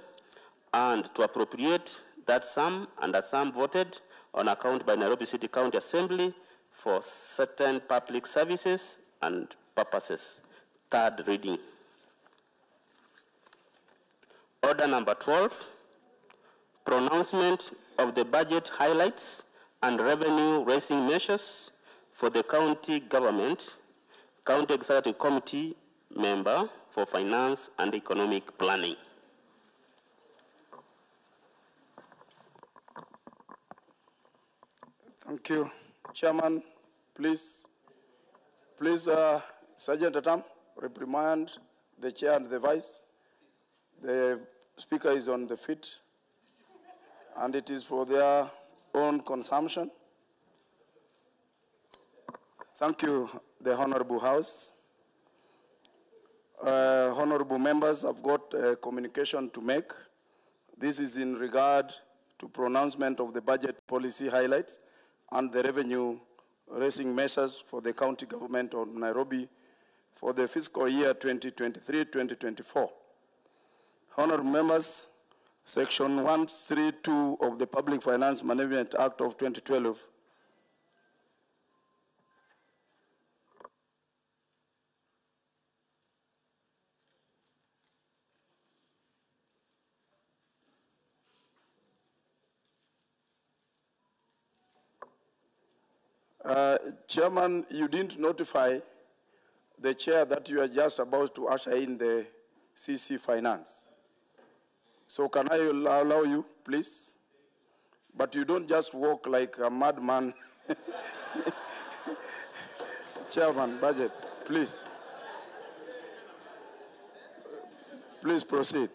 and to appropriate that sum and a sum voted on account by Nairobi City County Assembly for certain public services and purposes. Third reading. Order number 12, pronouncement of the budget highlights and revenue-raising measures for the county government, County Executive Committee member for Finance and Economic Planning. Thank you. Chairman, please, Sergeant Atam, reprimand the chair and the vice. The speaker is on the feet, and it is for their own consumption. Thank you, the Honorable House. Honorable members, I've got a communication to make. This is in regard to pronouncement of the budget policy highlights and the revenue-raising measures for the county government of Nairobi for the fiscal year 2023-2024. Honorable members, Section 132 of the Public Finance Management Act of 2012 Chairman, you didn't notify the chair that you are just about to usher in the CC Finance. So can I allow you, please? But you don't just walk like a madman. Chairman, budget, please. Please proceed.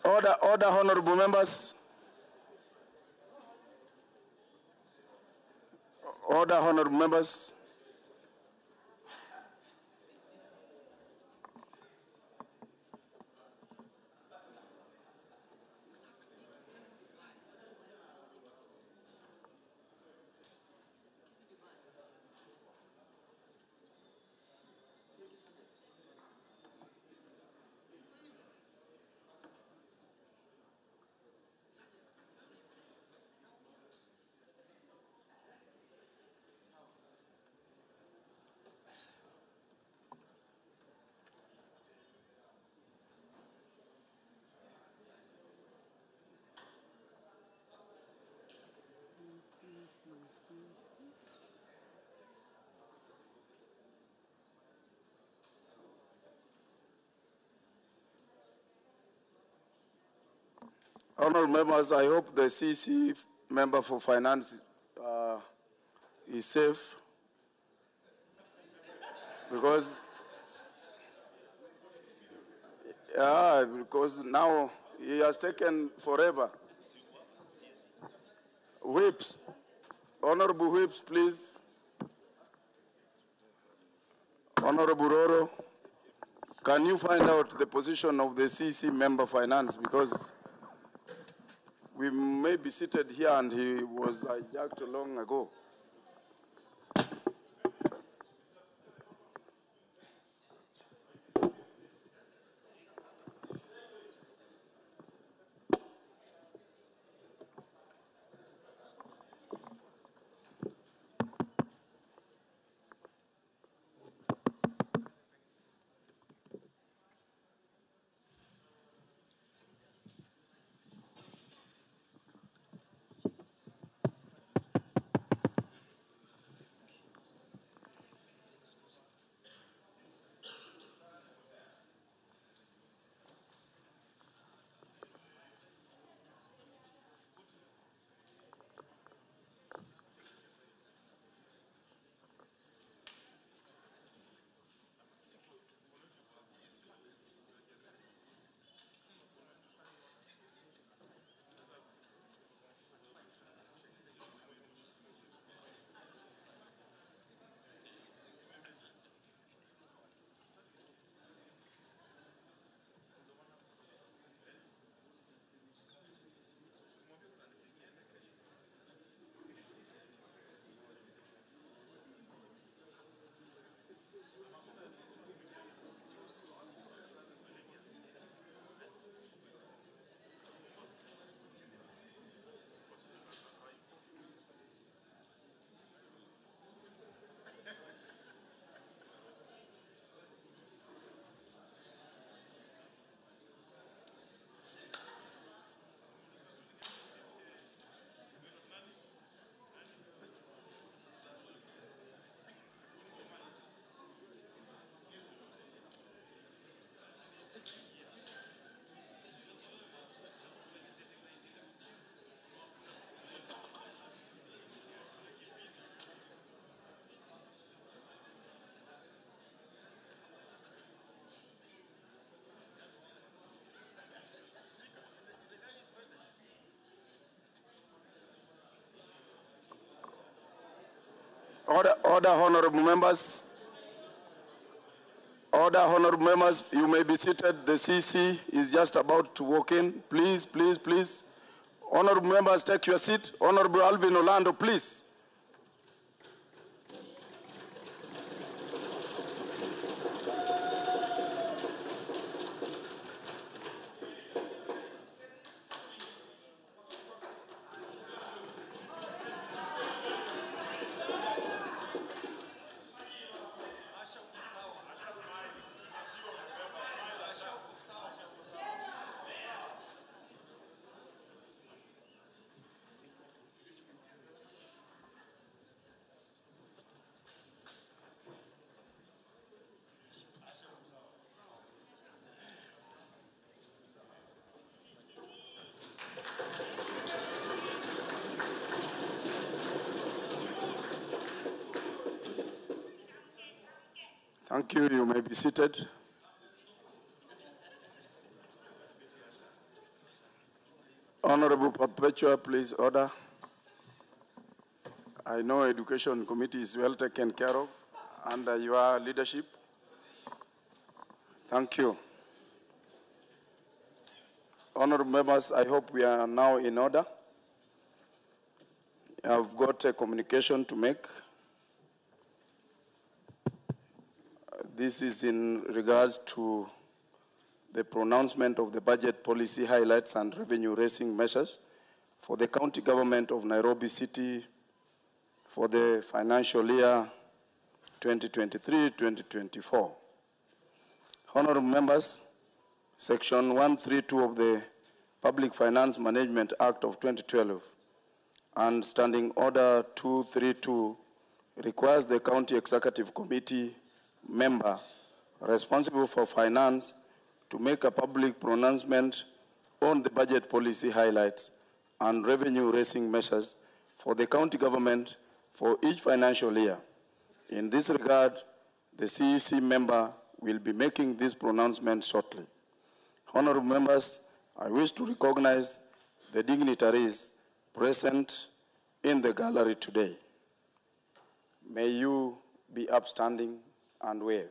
Order, honorable members. Order, honorable members. Honorable members, I hope the CC member for finance is safe, because now he has taken forever. Whips, honorable whips, please. Honorable Roro, can you find out the position of the CC member finance, because we may be seated here and he was hijacked long ago. Order, honorable members. Order, honorable members, you may be seated. The CC is just about to walk in. Please, please, please. Honorable members, take your seat. Honorable Alvin Orlando, please. Thank you. You may be seated. Honorable Perpetua, please order. I know Education Committee is well taken care of under your leadership. Thank you. Honorable members, I hope we are now in order. I've got a communication to make. This is in regards to the pronouncement of the budget policy highlights and revenue raising measures for the county government of Nairobi City for the financial year 2023-2024. Honorable members, Section 132 of the Public Finance Management Act of 2012 and Standing Order 232 requires the County Executive Committee member responsible for finance to make a public pronouncement on the budget policy highlights and revenue-raising measures for the county government for each financial year. In this regard, the CEC member will be making this pronouncement shortly. Honorable members, I wish to recognize the dignitaries present in the gallery today. May you be upstanding and wave.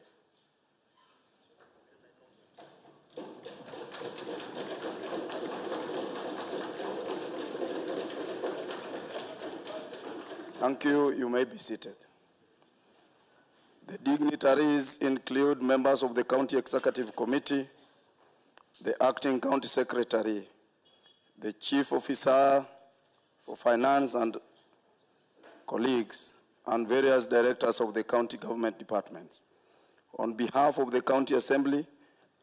Thank you. You may be seated. The dignitaries include members of the County Executive Committee, the Acting County Secretary, the Chief Officer for Finance and colleagues, and various directors of the county government departments. On behalf of the County Assembly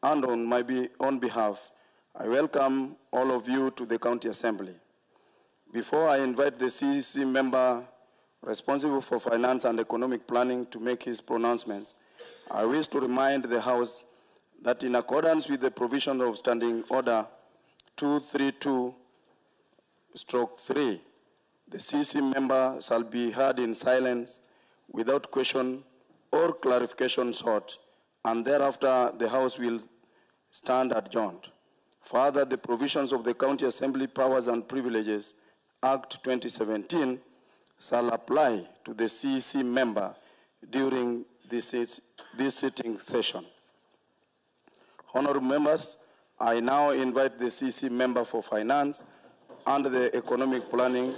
and on my own behalf, I welcome all of you to the County Assembly. Before I invite the CEC member responsible for finance and economic planning to make his pronouncements, I wish to remind the House that in accordance with the provision of Standing Order 232/3, the CC member shall be heard in silence without question or clarification sought, and thereafter the House will stand adjourned. Further, the provisions of the County Assembly Powers and Privileges Act 2017 shall apply to the CEC member during this sitting session. Honorable members, I now invite the CEC member for Finance and the Economic Planning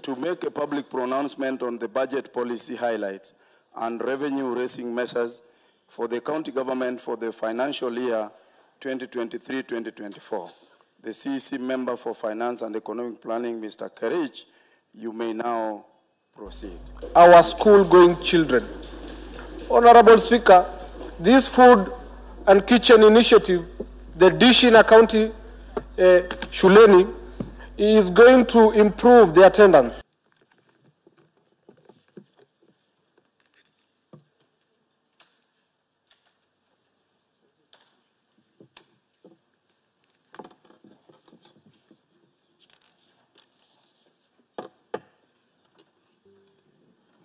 to make a public pronouncement on the budget policy highlights and revenue-raising measures for the county government for the financial year 2023-2024. The CEC member for Finance and Economic Planning, Mr. Kerich, you may now proceed. Our school-going children. Honorable Speaker, this food and kitchen initiative, the dish in a county shuleni, is going to improve the attendance.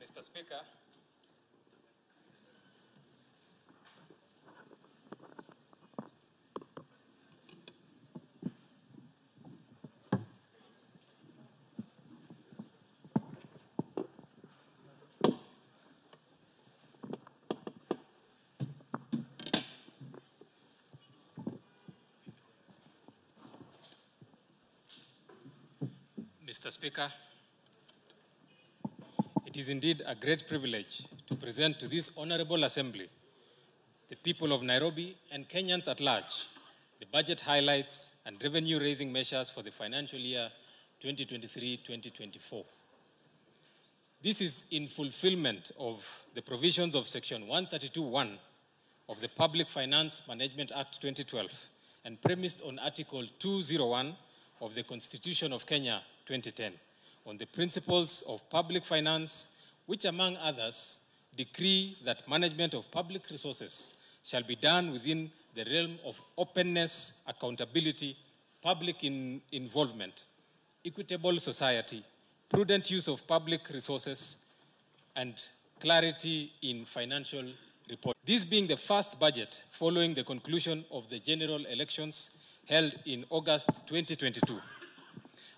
Mr. Speaker, Mr. Speaker, it is indeed a great privilege to present to this Honorable Assembly, the people of Nairobi and Kenyans at large, the budget highlights and revenue-raising measures for the financial year 2023-2024. This is in fulfillment of the provisions of Section 132(1) of the Public Finance Management Act 2012 and premised on Article 201 of the Constitution of Kenya 2010 on the principles of public finance, which among others decree that management of public resources shall be done within the realm of openness, accountability, public involvement, equitable society, prudent use of public resources, and clarity in financial reporting. This being the first budget following the conclusion of the general elections held in August 2022.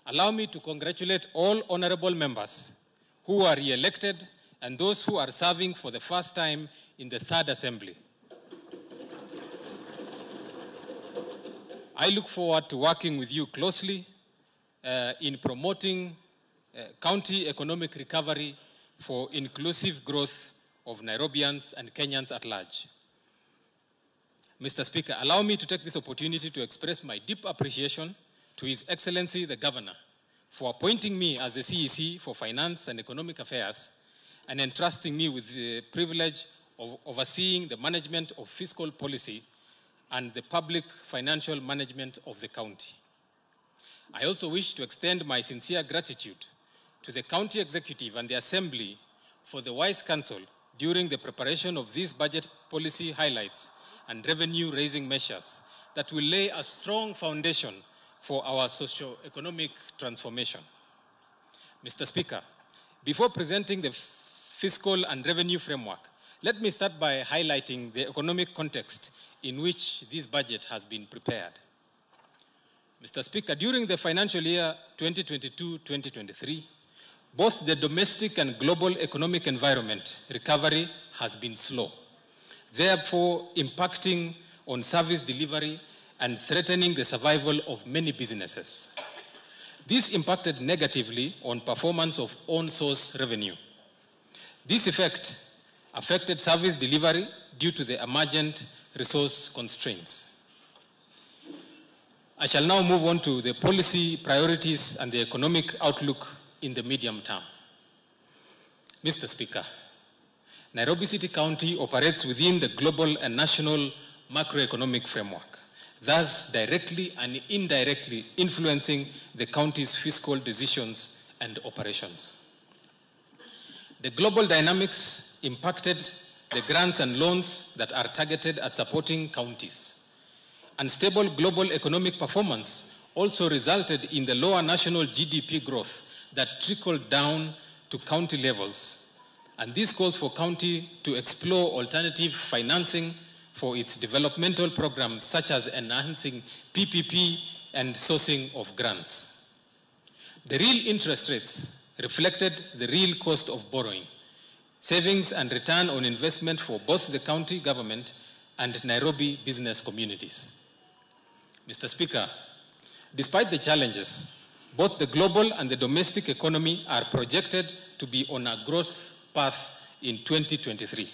Allow me to congratulate all honorable members who are re-elected and those who are serving for the first time in the Third Assembly. I look forward to working with you closely in promoting county economic recovery for inclusive growth of Nairobians and Kenyans at large. Mr. Speaker, allow me to take this opportunity to express my deep appreciation to His Excellency the Governor for appointing me as the CEC for Finance and Economic Affairs and entrusting me with the privilege of overseeing the management of fiscal policy and the public financial management of the county. I also wish to extend my sincere gratitude to the county executive and the assembly for the wise counsel during the preparation of these budget policy highlights and revenue-raising measures that will lay a strong foundation for our socio-economic transformation. Mr. Speaker, before presenting the fiscal and revenue framework, let me start by highlighting the economic context in which this budget has been prepared. Mr. Speaker, during the financial year 2022-2023, both the domestic and global economic environment recovery has been slow, therefore impacting on service delivery and threatening the survival of many businesses. This impacted negatively on performance of own-source revenue. This effect affected service delivery due to the emergent resource constraints. I shall now move on to the policy priorities and the economic outlook in the medium term. Mr. Speaker, Nairobi City County operates within the global and national macroeconomic framework, thus directly and indirectly influencing the county's fiscal decisions and operations. The global dynamics impacted the grants and loans that are targeted at supporting counties. Unstable global economic performance also resulted in the lower national GDP growth that trickled down to county levels. And this calls for county to explore alternative financing for its developmental programs, such as enhancing PPP and sourcing of grants. The real interest rates reflected the real cost of borrowing, savings and return on investment for both the county government and Nairobi business communities. Mr. Speaker, despite the challenges, both the global and the domestic economy are projected to be on a growth path in 2023.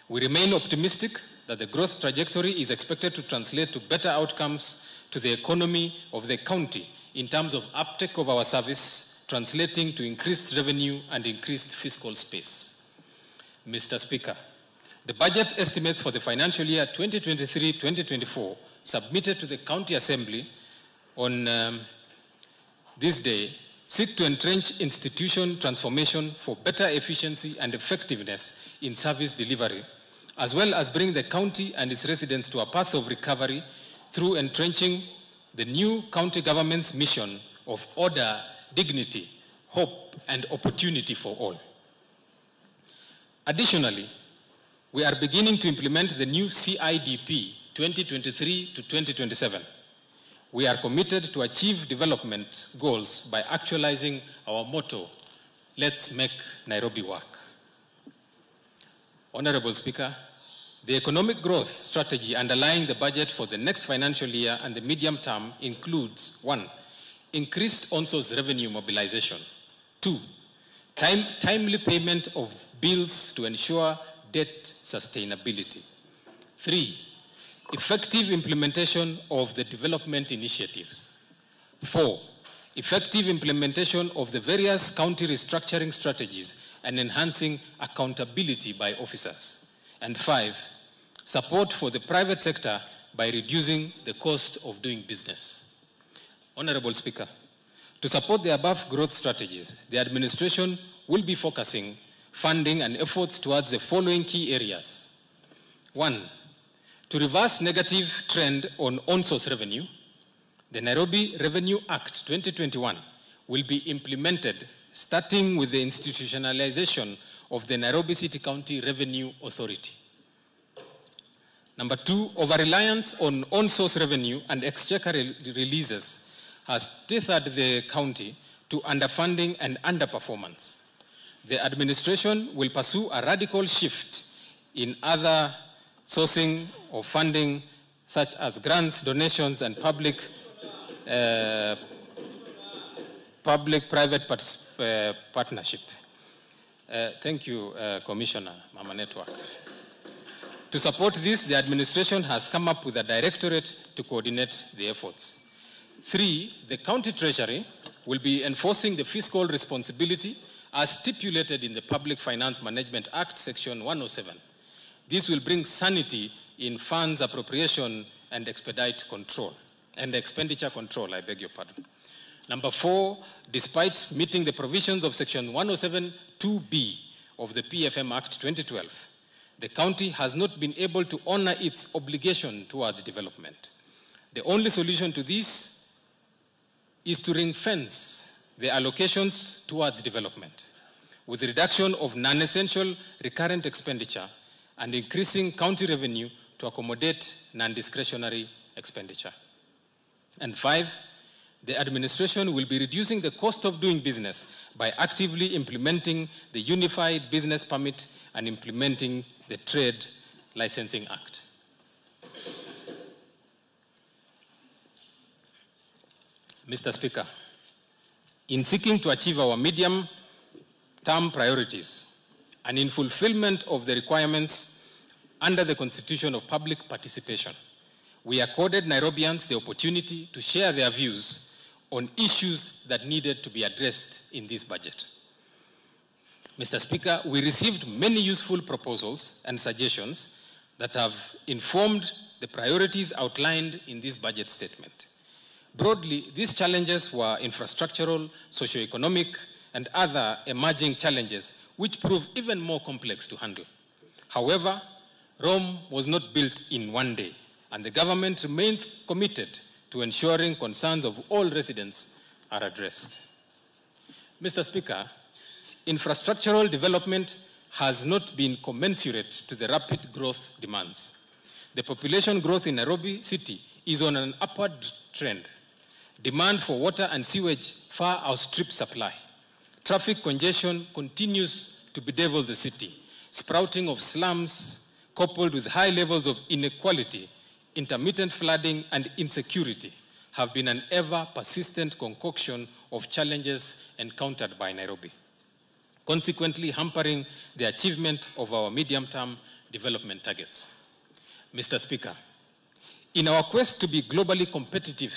We remain optimistic that the growth trajectory is expected to translate to better outcomes to the economy of the county in terms of uptake of our service, translating to increased revenue and increased fiscal space. Mr. Speaker, the budget estimates for the financial year 2023-2024 submitted to the County Assembly on this day seek to entrench institution transformation for better efficiency and effectiveness in service delivery, as well as bring the county and its residents to a path of recovery through entrenching the new county government's mission of order, dignity, hope, and opportunity for all. Additionally, we are beginning to implement the new CIDP 2023 to 2027. We are committed to achieve development goals by actualizing our motto, let's make Nairobi work. Honorable Speaker, the economic growth strategy underlying the budget for the next financial year and the medium term includes: 1, increased on-source revenue mobilization. 2, timely payment of bills to ensure debt sustainability. 3, effective implementation of the development initiatives. 4, effective implementation of the various county restructuring strategies and enhancing accountability by officers. And 5, support for the private sector by reducing the cost of doing business. Honorable Speaker, to support the above growth strategies, the administration will be focusing funding and efforts towards the following key areas. 1, to reverse negative trend on source revenue, the Nairobi Revenue Act 2021 will be implemented starting with the institutionalization of the Nairobi City County Revenue Authority. Number 2, over-reliance on on-source revenue and exchequer releases has tethered the county to underfunding and underperformance. The administration will pursue a radical shift in other sourcing of funding, such as grants, donations, and public-private partnership. Thank you, Commissioner, Mama Network. To support this, the administration has come up with a directorate to coordinate the efforts. 3, the county treasury will be enforcing the fiscal responsibility as stipulated in the Public Finance Management Act, Section 107. This will bring sanity in funds appropriation and expedite control, and expenditure control, I beg your pardon. Number 4, despite meeting the provisions of Section 107(2)(b of the PFM Act 2012, the county has not been able to honor its obligation towards development. The only solution to this is to ring-fence the allocations towards development, with reduction of non-essential recurrent expenditure and increasing county revenue to accommodate non-discretionary expenditure. And 5, the administration will be reducing the cost of doing business by actively implementing the Unified Business Permit and implementing the Trade Licensing Act. Mr. Speaker, in seeking to achieve our medium-term priorities and in fulfillment of the requirements under the Constitution of Public Participation, we accorded Nairobians the opportunity to share their views on issues that needed to be addressed in this budget. Mr. Speaker, we received many useful proposals and suggestions that have informed the priorities outlined in this budget statement. Broadly, these challenges were infrastructural, socio-economic, and other emerging challenges which prove even more complex to handle. However, Rome was not built in one day, and the government remains committed to ensuring concerns of all residents are addressed. Mr. Speaker, infrastructural development has not been commensurate to the rapid growth demands. The population growth in Nairobi City is on an upward trend. Demand for water and sewage far outstrips supply. Traffic congestion continues to bedevil the city. Sprouting of slums, coupled with high levels of inequality, intermittent flooding, and insecurity, have been an ever-persistent concoction of challenges encountered by Nairobi, consequently hampering the achievement of our medium-term development targets. Mr. Speaker, in our quest to be globally competitive,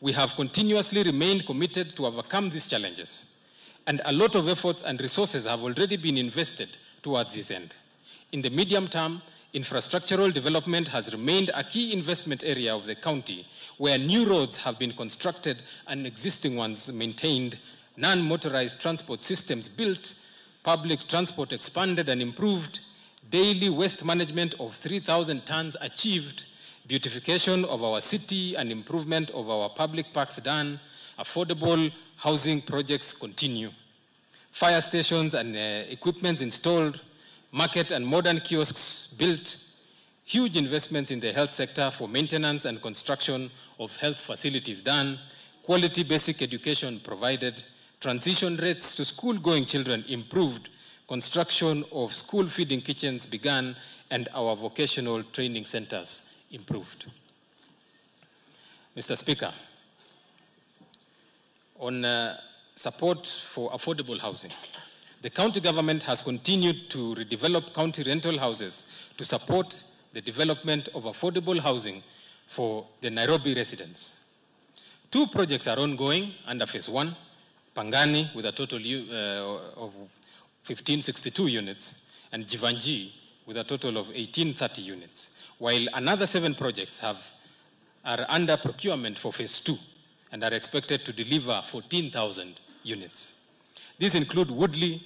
we have continuously remained committed to overcome these challenges, and a lot of efforts and resources have already been invested towards this end. In the medium term, infrastructural development has remained a key investment area of the county, where new roads have been constructed and existing ones maintained, non-motorized transport systems built, public transport expanded and improved, daily waste management of 3,000 tons achieved, beautification of our city and improvement of our public parks done, affordable housing projects continue, fire stations and equipment installed, market and modern kiosks built, huge investments in the health sector for maintenance and construction of health facilities done, quality basic education provided, transition rates to school-going children improved, construction of school feeding kitchens began, and our vocational training centers improved. Mr. Speaker, on support for affordable housing. The county government has continued to redevelop county rental houses to support the development of affordable housing for the Nairobi residents. 2 projects are ongoing under phase 1, Pangani with a total of 1562 units, and Jivanji with a total of 1830 units, while another 7 projects are under procurement for phase 2 and are expected to deliver 14,000 units. These include Woodley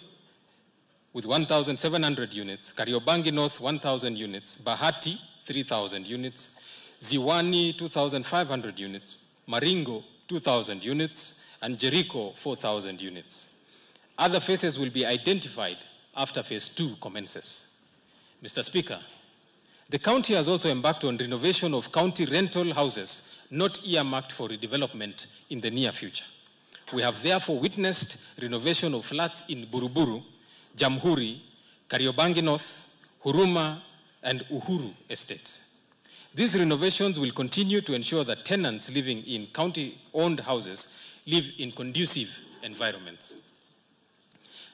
with 1,700 units, Kariobangi North 1,000 units, Bahati 3,000 units, Ziwani 2,500 units, Maringo 2,000 units, and Jericho 4,000 units. Other phases will be identified after phase 2 commences. Mr. Speaker, the county has also embarked on renovation of county rental houses not earmarked for redevelopment in the near future. We have therefore witnessed renovation of flats in Buruburu, Jamhuri, Kariobangi North, Huruma, and Uhuru estates. These renovations will continue to ensure that tenants living in county-owned houses live in conducive environments.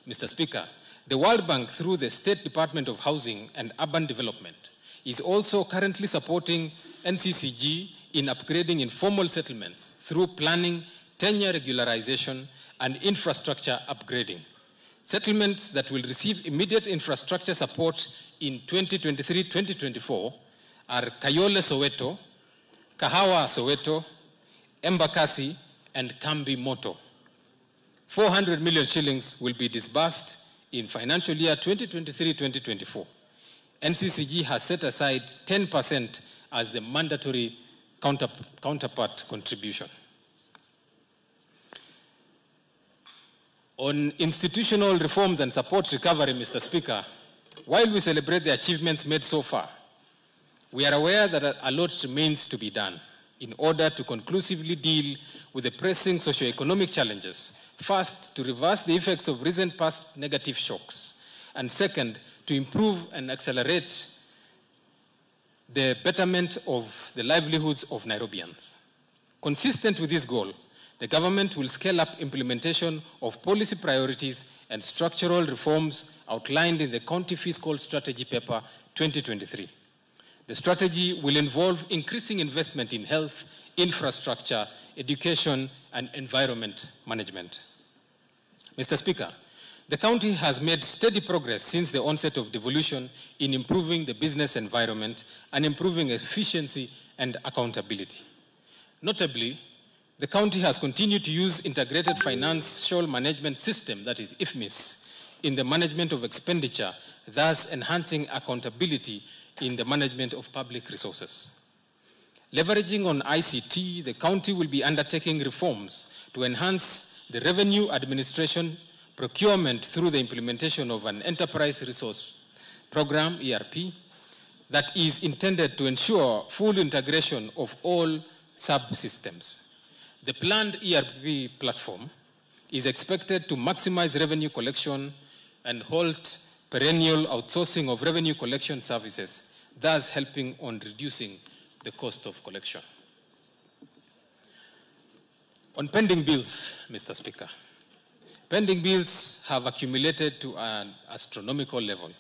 Mr. Speaker, the World Bank, through the State Department of Housing and Urban Development, is also currently supporting NCCG in upgrading informal settlements through planning, tenure regularization, and infrastructure upgrading. Settlements that will receive immediate infrastructure support in 2023-2024 are Kayole Soweto, Kahawa Soweto, Embakasi, and Kambi Moto. 400 million shillings will be disbursed in financial year 2023-2024. NCCG has set aside 10% as the mandatory counterpart contribution. On institutional reforms and support recovery, Mr. Speaker, while we celebrate the achievements made so far, we are aware that a lot remains to be done in order to conclusively deal with the pressing socioeconomic challenges. First, to reverse the effects of recent past negative shocks, and second, to improve and accelerate the betterment of the livelihoods of Nairobians. Consistent with this goal, the government will scale up implementation of policy priorities and structural reforms outlined in the County Fiscal Strategy Paper 2023. The strategy will involve increasing investment in health, infrastructure, education, and environment management. Mr. Speaker, the county has made steady progress since the onset of devolution in improving the business environment and improving efficiency and accountability. Notably, the county has continued to use integrated financial management system, that is IFMIS, in the management of expenditure, thus enhancing accountability in the management of public resources. Leveraging on ICT, the county will be undertaking reforms to enhance the revenue administration procurement through the implementation of an enterprise resource program, ERP, that is intended to ensure full integration of all subsystems. The planned ERP platform is expected to maximize revenue collection and halt perennial outsourcing of revenue collection services, thus helping on reducing the cost of collection. On pending bills, Mr. Speaker, pending bills have accumulated to an astronomical level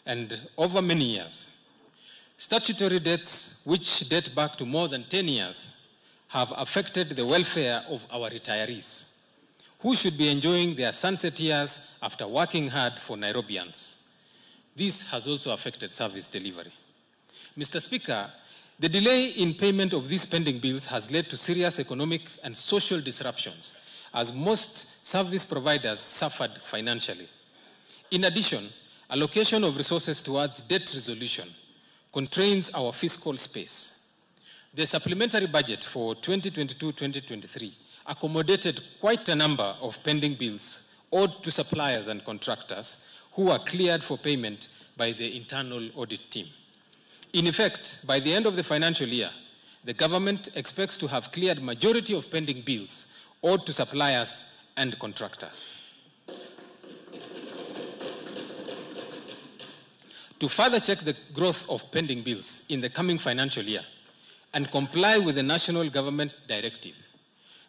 and over many years. Statutory debts, which date back to more than 10 years, have affected the welfare of our retirees, who should be enjoying their sunset years after working hard for Nairobians. This has also affected service delivery. Mr. Speaker, the delay in payment of these pending bills has led to serious economic and social disruptions, as most service providers suffered financially. In addition, allocation of resources towards debt resolution constrains our fiscal space. The supplementary budget for 2022-2023 accommodated quite a number of pending bills owed to suppliers and contractors who are cleared for payment by the internal audit team. In effect, by the end of the financial year, the government expects to have cleared majority of pending bills owed to suppliers and contractors. To further check the growth of pending bills in the coming financial year and comply with the national government directive,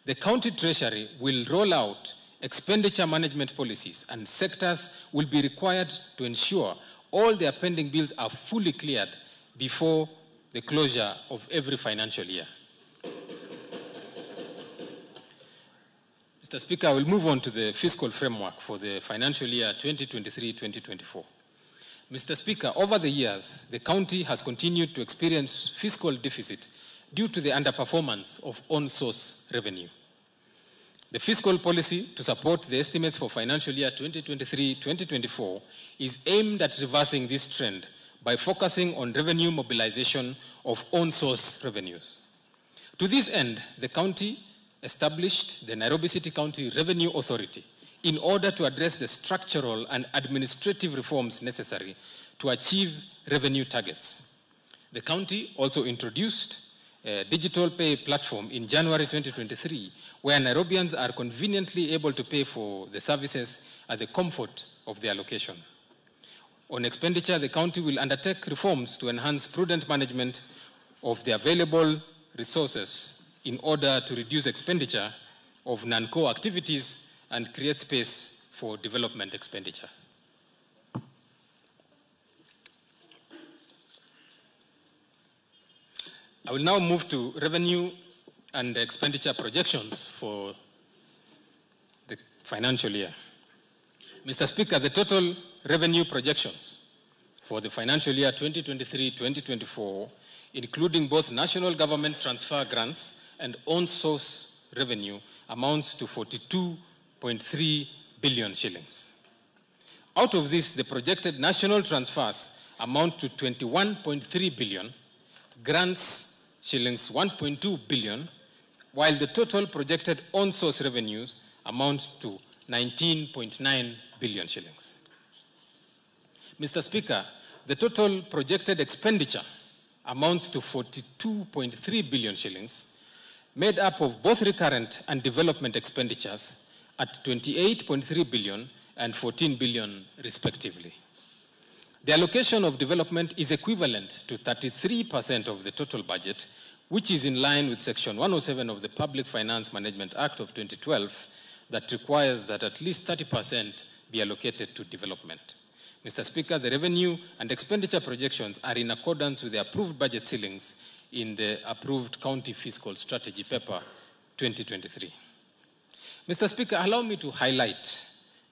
The county treasury will roll out expenditure management policies, and sectors will be required to ensure all their pending bills are fully cleared before the closure of every financial year. Mr. Speaker, I will move on to the fiscal framework for the financial year 2023-2024. Mr. Speaker, over the years, the county has continued to experience fiscal deficit due to the underperformance of on-source revenue. The fiscal policy to support the estimates for financial year 2023-2024 is aimed at reversing this trend by focusing on revenue mobilization of on-source revenues. To this end, the county established the Nairobi City County Revenue Authority in order to address the structural and administrative reforms necessary to achieve revenue targets. The county also introduced a digital pay platform in January 2023, where Nairobians are conveniently able to pay for the services at the comfort of their location. On expenditure, the county will undertake reforms to enhance prudent management of the available resources in order to reduce expenditure of non-core activities and create space for development expenditures. I will now move to revenue and expenditure projections for the financial year. Mr. Speaker, the total revenue projections for the financial year 2023-2024, including both national government transfer grants and on-source revenue, amounts to 42.3 billion shillings. Out of this, the projected national transfers amount to 21.3 billion, grants shillings 1.2 billion, while the total projected on-source revenues amount to 19.9 billion shillings. Mr. Speaker, the total projected expenditure amounts to 42.3 billion shillings, made up of both recurrent and development expenditures at 28.3 billion and 14 billion respectively. The allocation of development is equivalent to 33% of the total budget, which is in line with Section 107 of the Public Finance Management Act of 2012 that requires that at least 30% be allocated to development. Mr. Speaker, the revenue and expenditure projections are in accordance with the approved budget ceilings in the approved County Fiscal Strategy Paper 2023. Mr. Speaker, allow me to highlight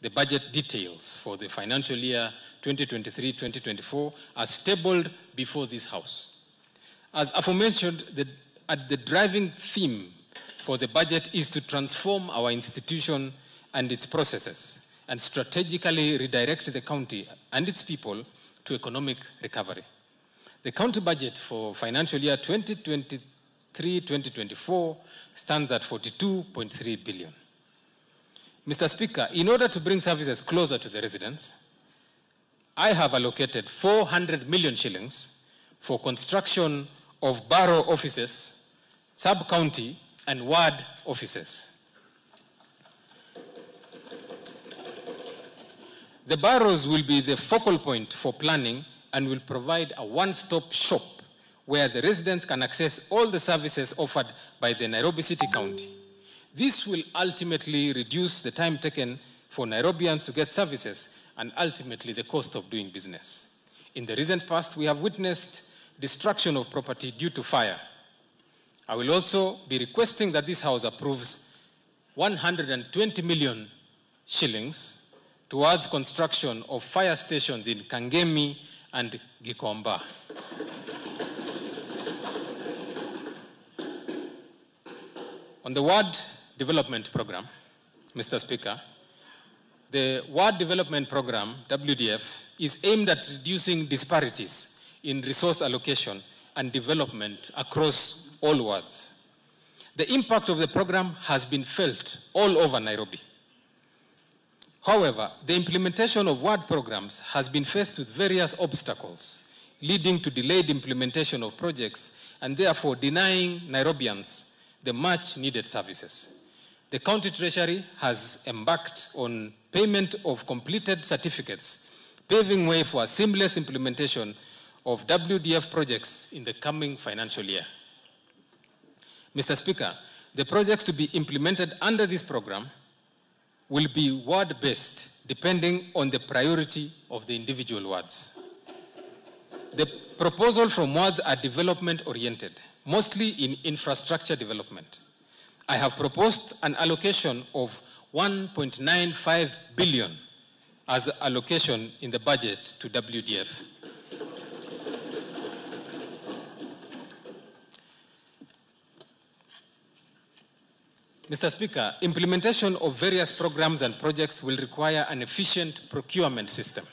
the budget details for the financial year 2023-2024 as tabled before this House. As aforementioned, the driving theme for the budget is to transform our institution and its processes and strategically redirect the county and its people to economic recovery. The county budget for financial year 2023-2024 stands at 42.3 billion. Mr. Speaker, in order to bring services closer to the residents, I have allocated 400 million shillings for construction of borough offices, sub-county and ward offices. The boroughs will be the focal point for planning and will provide a one-stop shop where the residents can access all the services offered by the Nairobi City County. This will ultimately reduce the time taken for Nairobians to get services and ultimately the cost of doing business. In the recent past, we have witnessed destruction of property due to fire. I will also be requesting that this House approves 120 million shillings towards construction of fire stations in Kangemi and Gikomba. On the ward development program, Mr. Speaker, the ward development program, WDF, is aimed at reducing disparities in resource allocation and development across all wards. The impact of the program has been felt all over Nairobi. However, the implementation of ward programs has been faced with various obstacles, leading to delayed implementation of projects and therefore denying Nairobians the much needed services. The county treasury has embarked on payment of completed certificates, paving way for a seamless implementation of WDF projects in the coming financial year. Mr. Speaker, The projects to be implemented under this program will be ward-based, depending on the priority of the individual wards. The proposals from wards are development-oriented, mostly in infrastructure development. I have proposed an allocation of 1.95 billion as allocation in the budget to WDF. Mr. Speaker, implementation of various programs and projects will require an efficient procurement system.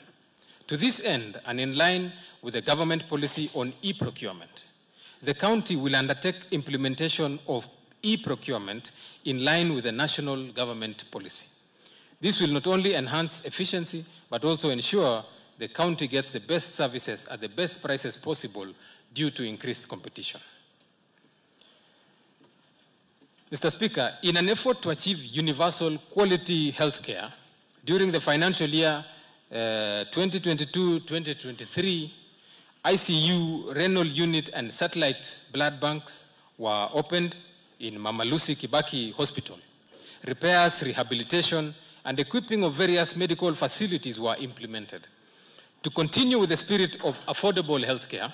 To this end, and in line with the government policy on e-procurement, the county will undertake implementation of e-procurement in line with the national government policy. This will not only enhance efficiency, but also ensure the county gets the best services at the best prices possible due to increased competition. Mr. Speaker, in an effort to achieve universal quality health care, during the financial year 2022-2023, ICU, renal unit, and satellite blood banks were opened in Mama Lucy Kibaki Hospital. Repairs, rehabilitation, and equipping of various medical facilities were implemented. To continue with the spirit of affordable health care,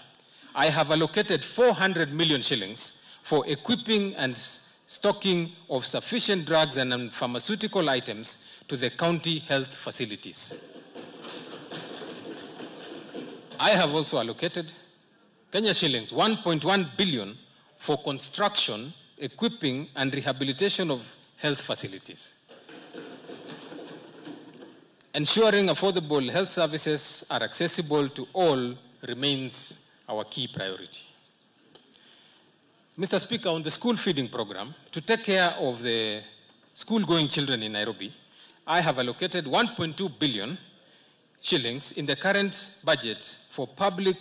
I have allocated 400 million shillings for equipping and stocking of sufficient drugs and pharmaceutical items to the county health facilities. I have also allocated Kenya shillings 1.1 billion for construction, equipping, and rehabilitation of health facilities. Ensuring affordable health services are accessible to all remains our key priority. Mr. Speaker, on the school feeding program, to take care of the school-going children in Nairobi, I have allocated 1.2 billion shillings in the current budget for public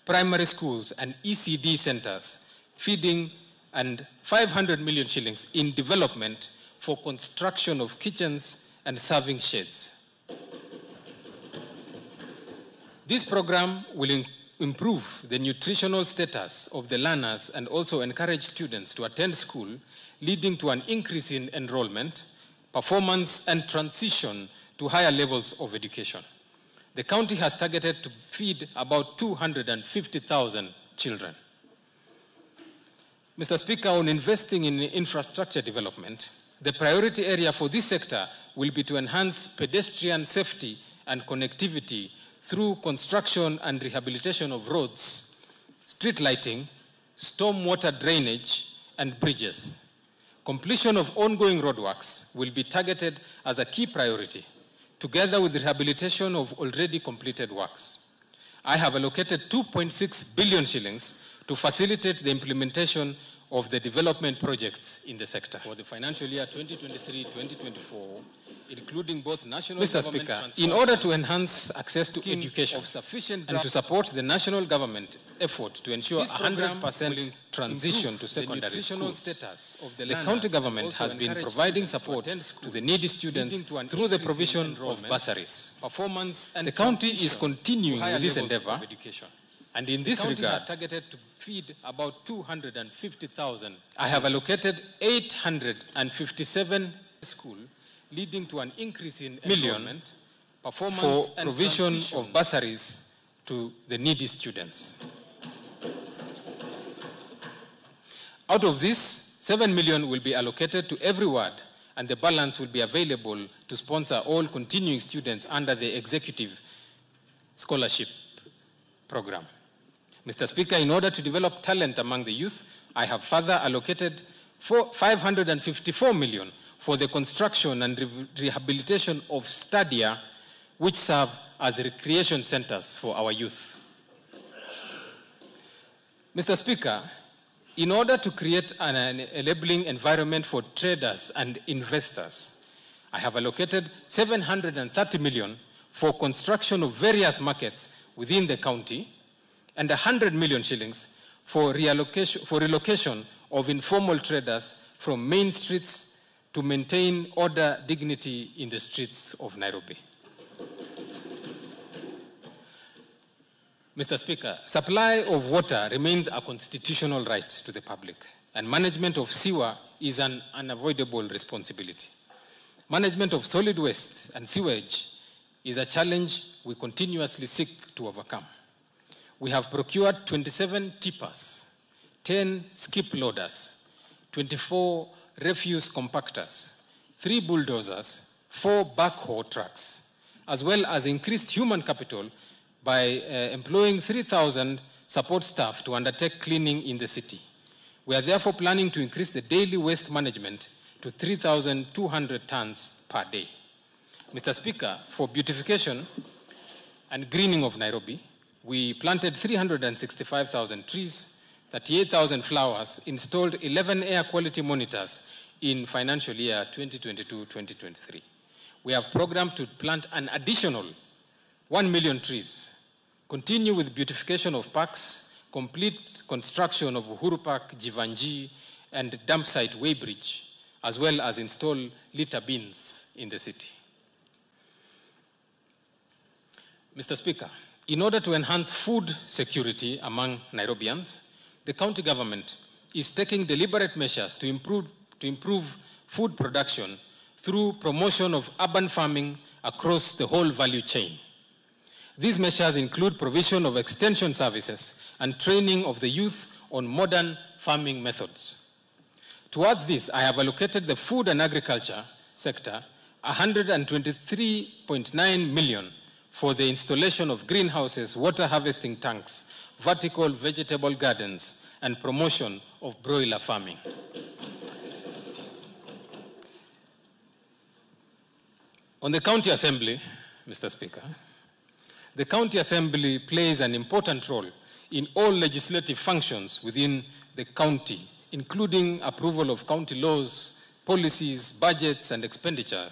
primary schools and ECD centers, feeding, and 500 million shillings in development for construction of kitchens and serving sheds. This program will improve the nutritional status of the learners and also encourage students to attend school, leading to an increase in enrollment, performance, and transition to higher levels of education. The county has targeted to feed about 250,000 children. Mr. Speaker, on investing in infrastructure development, the priority area for this sector will be to enhance pedestrian safety and connectivity through construction and rehabilitation of roads, street lighting, stormwater drainage, and bridges. Completion of ongoing roadworks will be targeted as a key priority, together with the rehabilitation of already completed works. I have allocated 2.6 billion shillings to facilitate the implementation of the development projects in the sector for the financial year 2023-2024, including both national Mr. Speaker, in order to enhance access to education and to support the national government effort to ensure 100% transition to secondary schools, the county government has been providing support to the needy students through the provision of bursaries. The county is continuing with this endeavor, and in this regard, has targeted to feed about 250,000. I have allocated 857 schools, leading to an increase in enrollment, performance, for provision of bursaries to the needy students. Out of this, 7 million will be allocated to every ward, and the balance will be available to sponsor all continuing students under the executive scholarship program. Mr. Speaker, in order to develop talent among the youth, I have further allocated 554 million for the construction and rehabilitation of stadia, which serve as recreation centers for our youth. Mr. Speaker, in order to create an enabling environment for traders and investors, I have allocated 730 million for construction of various markets within the county, and 100 million shillings for relocation of informal traders from main streets to maintain order, dignity in the streets of Nairobi. Mr. Speaker, supply of water remains a constitutional right to the public. and management of sewer is an unavoidable responsibility. Management of solid waste and sewage is a challenge we continuously seek to overcome. We have procured 27 tippers, 10 skip loaders, 24 refuse compactors, 3 bulldozers, 4 backhoe trucks, as well as increased human capital by employing 3,000 support staff to undertake cleaning in the city. We are therefore planning to increase the daily waste management to 3,200 tons per day. Mr. Speaker, for beautification and greening of Nairobi, we planted 365,000 trees, 38,000 flowers, installed 11 air quality monitors in financial year 2022-2023. We have programmed to plant an additional 1 million trees, continue with beautification of parks, complete construction of Uhuru Park, Jivanji, and dump site Weybridge, as well as install litter bins in the city. Mr. Speaker, in order to enhance food security among Nairobians, the county government is taking deliberate measures to improve food production through promotion of urban farming across the whole value chain. These measures include provision of extension services and training of the youth on modern farming methods. Towards this, I have allocated the food and agriculture sector 123.9 million for the installation of greenhouses, water harvesting tanks, vertical vegetable gardens, and promotion of broiler farming. On the County Assembly, Mr. Speaker, the County Assembly plays an important role in all legislative functions within the county, including approval of county laws, policies, budgets and expenditure,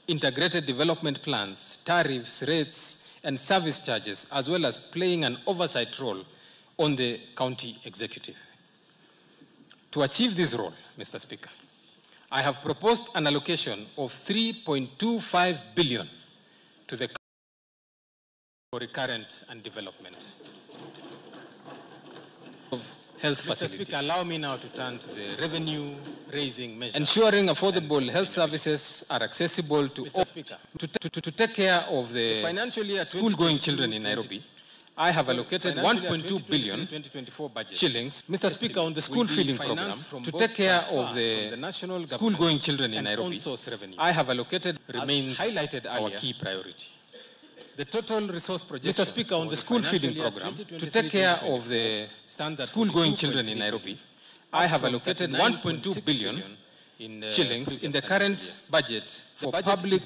integrated development plans, tariffs, rates, and service charges, as well as playing an oversight role on the county executive. To achieve this role, Mr. Speaker, I have proposed an allocation of 3.25 billion to the for recurrent and development of health facilities. Mr. Speaker, allow me now to turn to the revenue-raising measures. Ensuring affordable health services are accessible to all. To take care of the financial year school-going children in Nairobi, I have allocated 1.2 billion shillings, Mr. Speaker, on the school feeding program to take care of the school-going children in Nairobi. I have allocated remains our key priority. The total resource projection, Mr. Speaker, on the school feeding program to take care of the school-going children in Nairobi, I have allocated 1.2 billion shillings in the current budget for public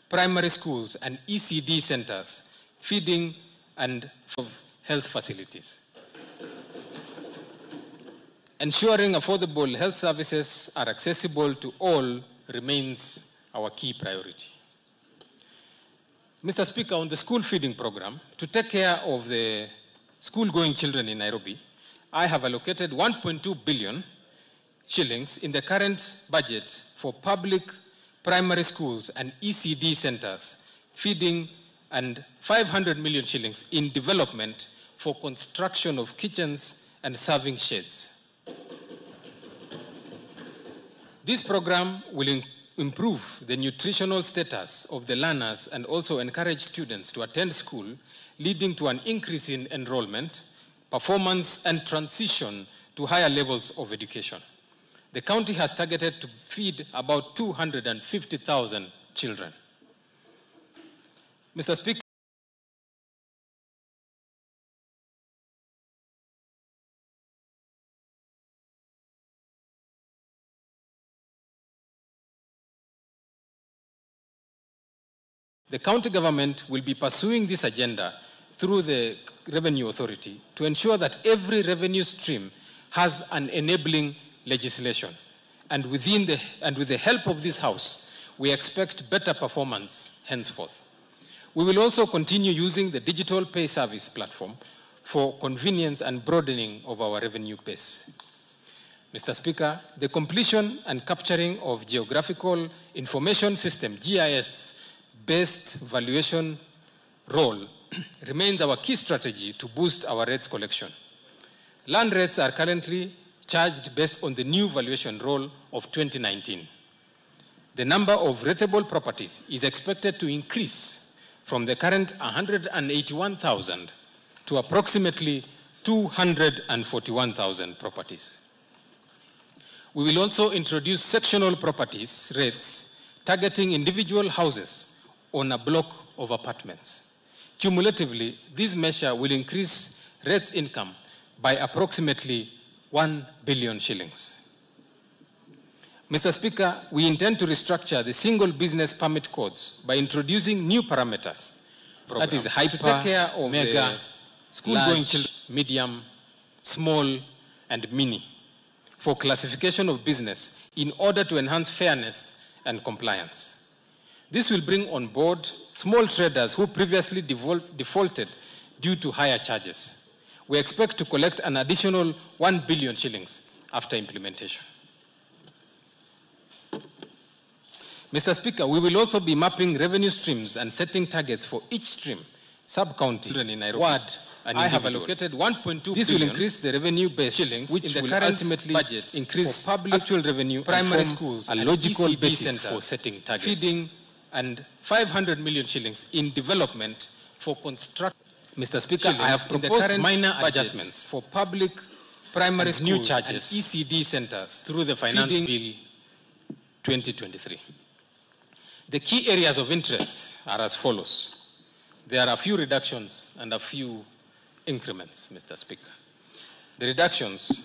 primary schools and ECD centers, feeding and of health facilities. Ensuring affordable health services are accessible to all remains our key priority. Mr. Speaker, on the school feeding program, to take care of the school-going children in Nairobi, I have allocated 1.2 billion shillings in the current budget for public primary schools and ECD centers, feeding and 500 million shillings in development for construction of kitchens and serving sheds. This program will improve the nutritional status of the learners and also encourage students to attend school, leading to an increase in enrollment, performance, and transition to higher levels of education. The county has targeted to feed about 250,000 children. Mr. Speaker, the county government will be pursuing this agenda through the Revenue Authority to ensure that every revenue stream has an enabling legislation. And with the help of this House, we expect better performance henceforth. We will also continue using the digital pay service platform for convenience and broadening of our revenue base. Mr. Speaker, the completion and capturing of Geographical Information System, GIS-based valuation role remains our key strategy to boost our rates collection. Land rates are currently charged based on the new valuation roll of 2019. The number of rateable properties is expected to increase from the current 181,000 to approximately 241,000 properties. We will also introduce sectional properties rates targeting individual houses on a block of apartments. Cumulatively, this measure will increase rates income by approximately 1 billion shillings. Mr. Speaker, we intend to restructure the single business permit codes by introducing new parameters. That is hyper, to take care of mega, school-going children, medium, small, and mini, for classification of business in order to enhance fairness and compliance. This will bring on board small traders who previously defaulted due to higher charges. We expect to collect an additional 1 billion shillings after implementation. Mr. Speaker, we will also be mapping revenue streams and setting targets for each stream, sub-county, in Nairobi. Ward, and I have allocated 1.2 billion. This will increase the revenue base shillings, which will ultimately increase public actual revenue, primary schools, a logical ECD basis for setting targets. Feeding and 500 million shillings in development for construction. Mr. Speaker, I have proposed minor adjustments for public primary schools new charges and ECD centers through the Finance Bill 2023. The key areas of interest are as follows. There are a few reductions and a few increments, Mr. Speaker. The reductions,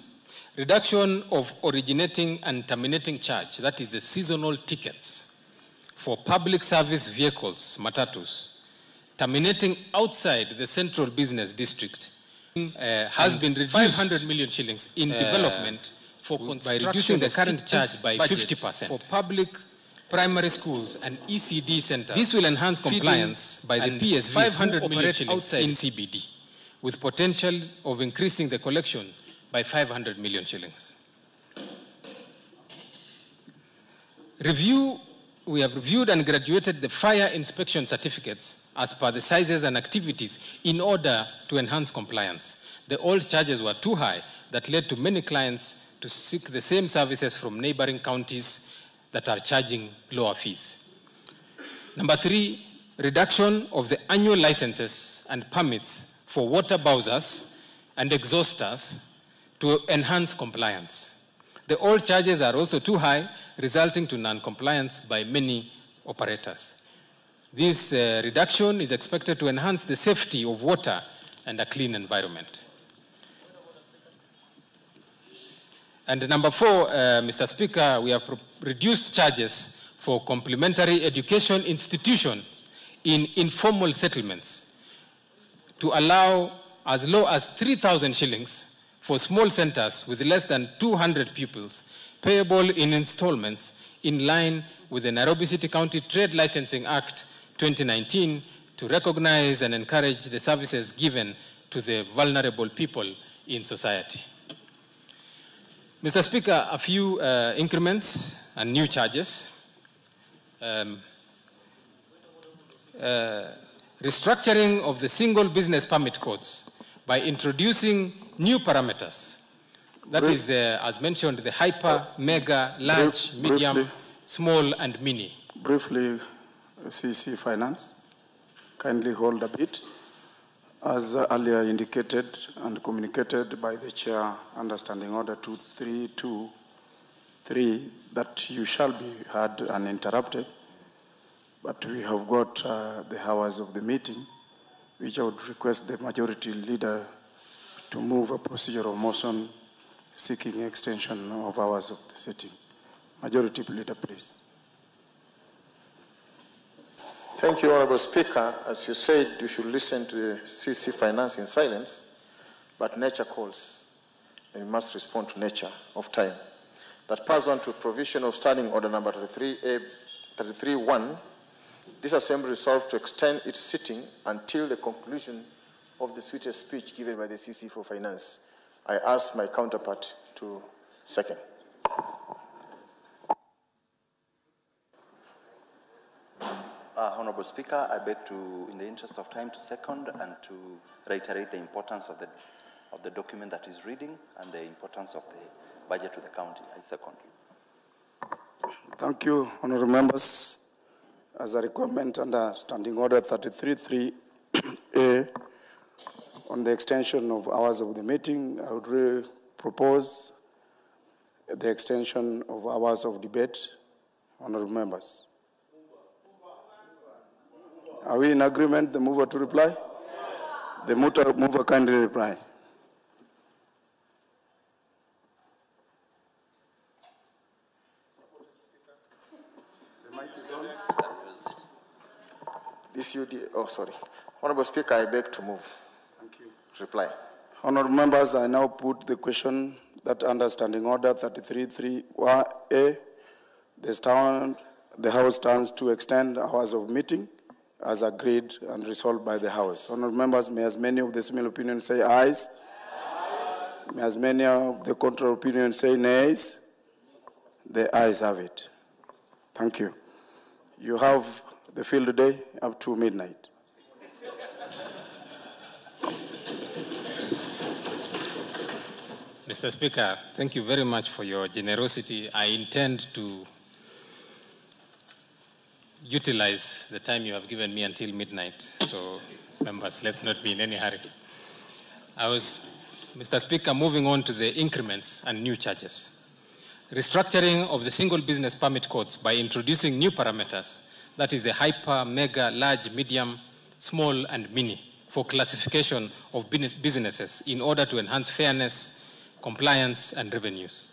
reduction of originating and terminating charge, that is the seasonal tickets for public service vehicles, matatus, terminating outside the central business district, has been reduced 500 million shillings in development for construction by reducing the current charge by 50% for public primary schools and ECD centers. This will enhance compliance by the PSVs 500 million shillings outside in CBD, with potential of increasing the collection by 500 million shillings. We have reviewed and graduated the fire inspection certificates as per the sizes and activities in order to enhance compliance. The old charges were too high that led to many clients to seek the same services from neighboring counties that are charging lower fees. Number 3, reduction of the annual licenses and permits for water bowsers and exhausters to enhance compliance. The old charges are also too high, resulting to non-compliance by many operators. This reduction is expected to enhance the safety of water and a clean environment. And number 4, Mr. Speaker, we have reduced charges for complementary education institutions in informal settlements to allow as low as 3,000 shillings for small centers with less than 200 pupils, payable in installments in line with the Nairobi City County Trade Licensing Act 2019 to recognize and encourage the services given to the vulnerable people in society. Mr. Speaker, a few increments and new charges. Restructuring of the single business permit codes by introducing new parameters. That is, as mentioned, the hyper, mega, large, medium, small, and mini. Briefly, CC Finance, kindly hold a bit. As earlier indicated and communicated by the Chair, Understanding Order 2323, that you shall be heard uninterrupted, but we have got the hours of the meeting, which I would request the Majority Leader to move a procedural motion seeking extension of hours of the sitting. Majority Leader, please. Thank you, Honorable Speaker. As you said, you should listen to the CC Finance in silence, but nature calls, and we must respond to nature of time. That pass on to provision of Standing Order number 33.1, this Assembly resolved to extend its sitting until the conclusion of the sweetest speech given by the CC for Finance. I ask my counterpart to second. Honorable Speaker, I beg to, in the interest of time, to second and to reiterate the importance of the document that is reading and the importance of budget to the county. I second. Thank you, honorable members. As a requirement under Standing Order 33-3A on the extension of hours of the meeting, I would really propose the extension of hours of debate. Honorable members. Are we in agreement, the mover to reply? The mover kindly reply. Sorry. Honorable Speaker, I beg to move. Thank you. Reply. Honorable members, I now put the question that under Standing Order 33-3A, the House stands to extend hours of meeting as agreed and resolved by the House. Honorable members, may as many of the similar opinions say ayes. May as many of the contrary opinions say nays. The ayes have it. Thank you. You have the field day up to midnight. Mr. Speaker, thank you very much for your generosity. I intend to utilize the time you have given me until midnight. So, members, let's not be in any hurry. Mr. Speaker, moving on to the increments and new charges. Restructuring of the single business permit codes by introducing new parameters, that is the hyper, mega, large, medium, small, and mini, for classification of businesses in order to enhance fairness, compliance, and revenues.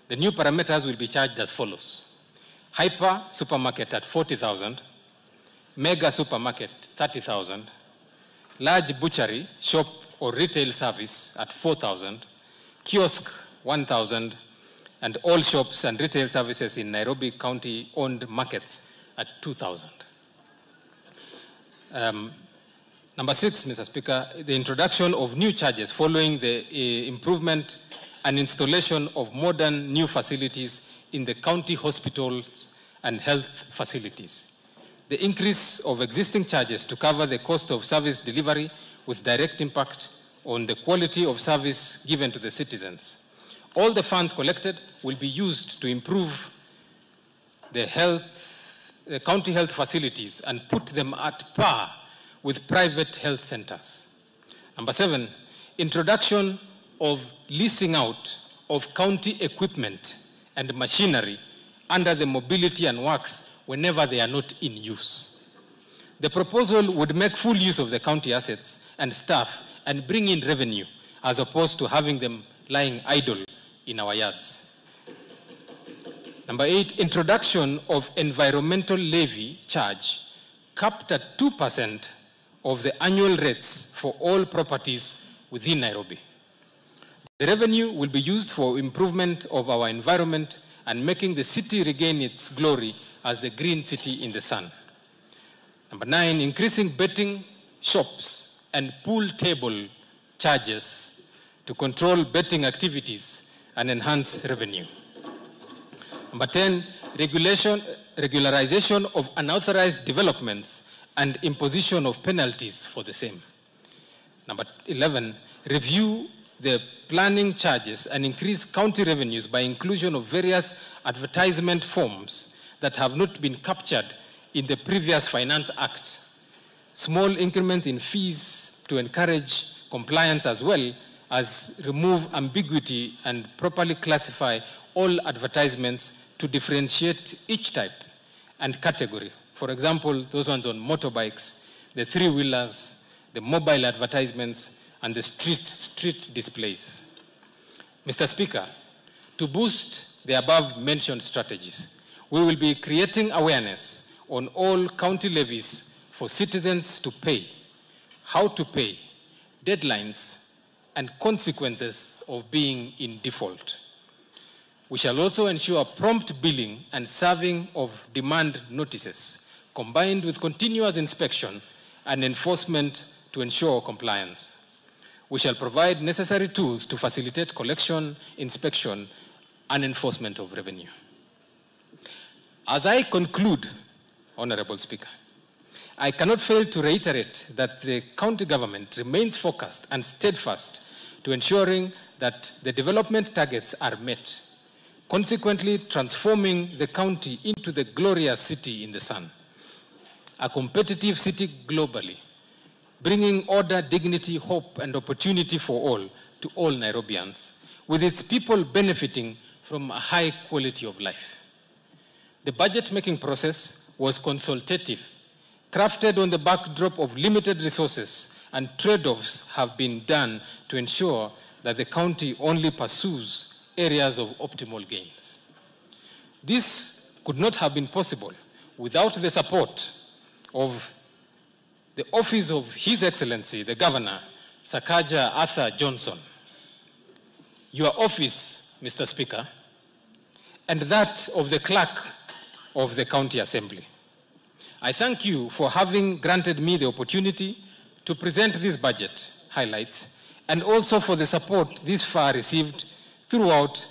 The new parameters will be charged as follows. Hyper supermarket at 40,000, mega supermarket 30,000, large butchery, shop or retail service at 4,000, kiosk 1,000, and all shops and retail services in Nairobi County owned markets at 2,000. Number 6, Mr. Speaker, the introduction of new charges following the improvement and installation of modern new facilities in the county hospitals and health facilities. The increase of existing charges to cover the cost of service delivery with direct impact on the quality of service given to the citizens. All the funds collected will be used to improve the county health facilities and put them at par with private health centers. Number 7, introduction of leasing out of county equipment and machinery under the mobility and works whenever they are not in use. The proposal would make full use of the county assets and staff and bring in revenue as opposed to having them lying idle in our yards. Number 8, introduction of environmental levy charge capped at 2% of the annual rates for all properties within Nairobi. The revenue will be used for improvement of our environment and making the city regain its glory as the green city in the sun. Number 9, increasing betting shops and pool table charges to control betting activities and enhance revenue. Number 10, regularization of unauthorized developments and imposition of penalties for the same. Number 11, review the planning charges and increase county revenues by inclusion of various advertisement forms that have not been captured in the previous Finance Act. Small increments in fees to encourage compliance as well as remove ambiguity and properly classify all advertisements to differentiate each type and category. For example, those ones on motorbikes, the three-wheelers, the mobile advertisements, and the street displays. Mr. Speaker, to boost the above-mentioned strategies, we will be creating awareness on all county levies for citizens to pay, how to pay, deadlines, and consequences of being in default. We shall also ensure prompt billing and serving of demand notices, combined with continuous inspection and enforcement to ensure compliance. We shall provide necessary tools to facilitate collection, inspection, and enforcement of revenue. As I conclude, Honorable Speaker, I cannot fail to reiterate that the county government remains focused and steadfast to ensuring that that the development targets are met, consequently transforming the county into the glorious city in the sun, a competitive city globally, bringing order, dignity, hope, and opportunity for all to all Nairobians, with its people benefiting from a high quality of life. The budget-making process was consultative, crafted on the backdrop of limited resources, and trade-offs have been done to ensure that the county only pursues areas of optimal gains. This could not have been possible without the support of the Office of His Excellency, the Governor, Sakaja Arthur Johnson, your office, Mr. Speaker, and that of the Clerk of the County Assembly. I thank you for having granted me the opportunity to present this budget highlights and also for the support this far received throughout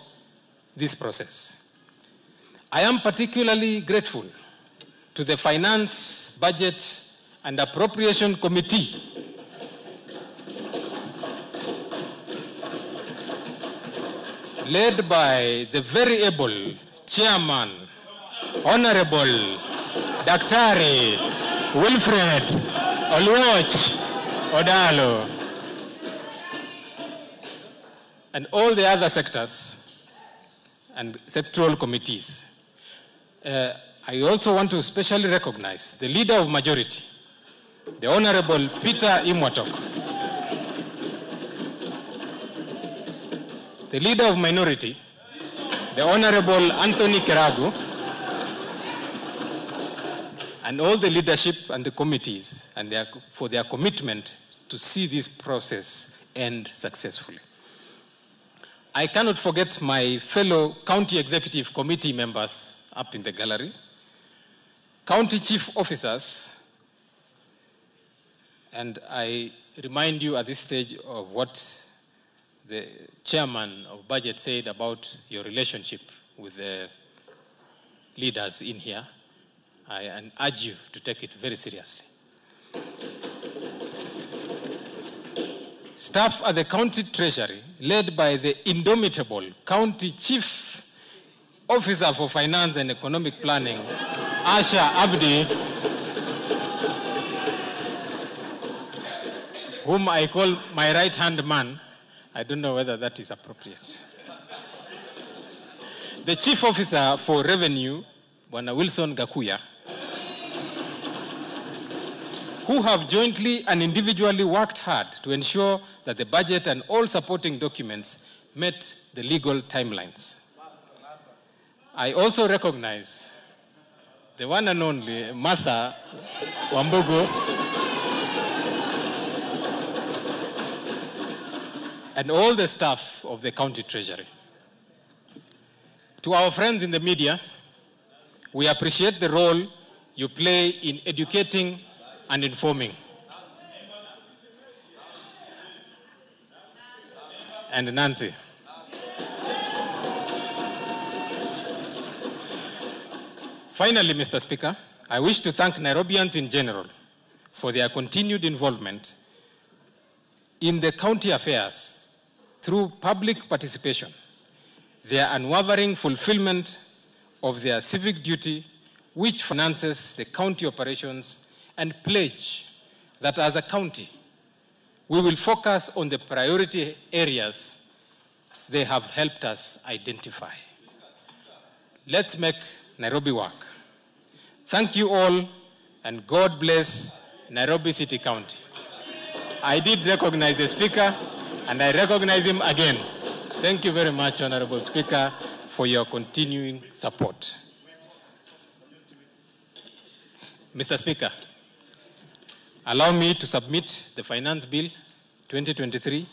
this process. I am particularly grateful to the Finance, Budget, and Appropriation Committee led by the very able Chairman, Honorable Daktari Wilfred Oluoch Odalo, and all the other sectors and sectoral committees. I also want to specially recognize the Leader of Majority, the Honorable Peter Imwatok, the Leader of Minority, the Honorable Anthony Keragu, and all the leadership and the committees and for their commitment to see this process end successfully. I cannot forget my fellow County Executive Committee members up in the gallery, County Chief Officers, and I remind you at this stage of what the Chairman of Budget said about your relationship with the leaders in here. I urge you to take it very seriously. Staff at the County Treasury, led by the indomitable County Chief Officer for Finance and Economic Planning, Asha Abdi, whom I call my right-hand man. I don't know whether that is appropriate. The Chief Officer for Revenue, Bwana Wilson Gakuya, who have jointly and individually worked hard to ensure that the budget and all supporting documents met the legal timelines. I also recognize the one and only Martha Wambugu and all the staff of the County Treasury. To our friends in the media, we appreciate the role you play in educating and informing. And Nancy. Finally, Mr. Speaker, I wish to thank Nairobians in general for their continued involvement in the county affairs through public participation, their unwavering fulfillment of their civic duty, which finances the county operations, and pledge that as a county, we will focus on the priority areas they have helped us identify. Let's make Nairobi work. Thank you all, and God bless Nairobi City County. I did recognize the Speaker, and I recognize him again. Thank you very much, Honorable Speaker, for your continuing support. Mr. Speaker, allow me to submit the Finance Bill 2023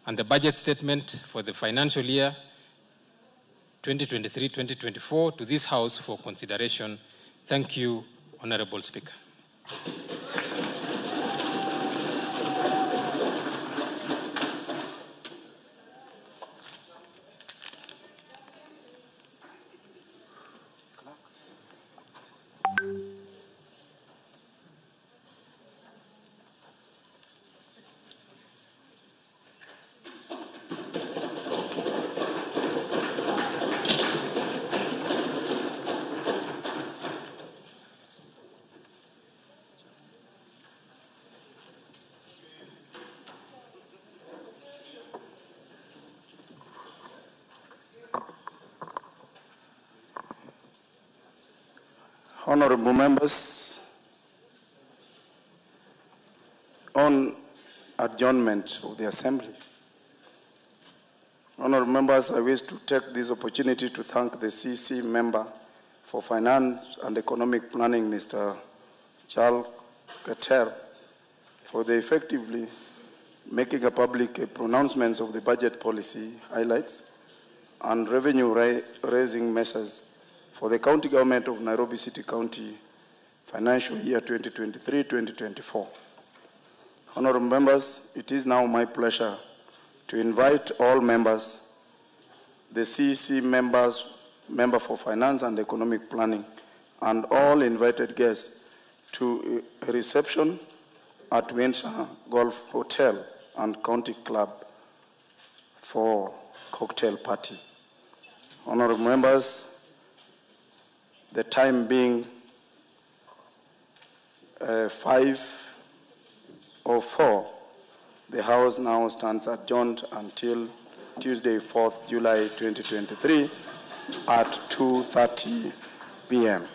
and the budget statement for the financial year 2023-2024 to this House for consideration. Thank you, Honorable Speaker. Honorable members, on adjournment of the Assembly. Honorable members, I wish to take this opportunity to thank the CC member for Finance and Economic Planning, Mr. Charles Kerich, for the effectively making a public pronouncements of the budget policy highlights and revenue-raising measures for the county government of Nairobi City County financial year 2023-2024. Honorable members, it is now my pleasure to invite all members, the CEC members, member for Finance and Economic Planning, and all invited guests to a reception at Windsor Golf Hotel and County Club for cocktail party. Honorable members, the time being 5:04, the House now stands adjourned until Tuesday, 4th July 2023 at 2:30 p.m.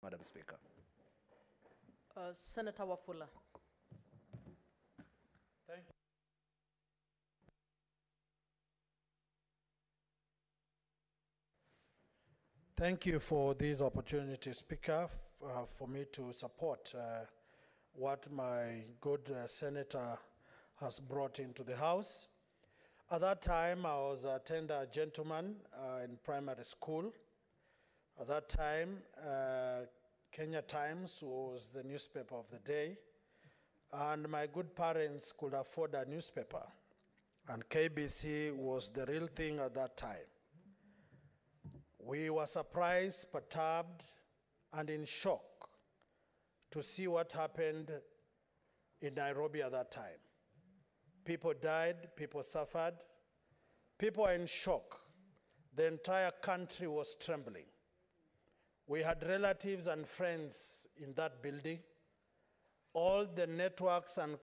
Madam Speaker. Senator Wafula. Thank you. Thank you for this opportunity, Speaker, for me to support what my good senator has brought into the House. At that time, I was a tender gentleman in primary school. At that time, Kenya Times was the newspaper of the day, and my good parents could afford a newspaper, and KBC was the real thing at that time. We were surprised, perturbed, and in shock to see what happened in Nairobi at that time. People died, people suffered, people were in shock. The entire country was trembling. We had relatives and friends in that building. All the networks and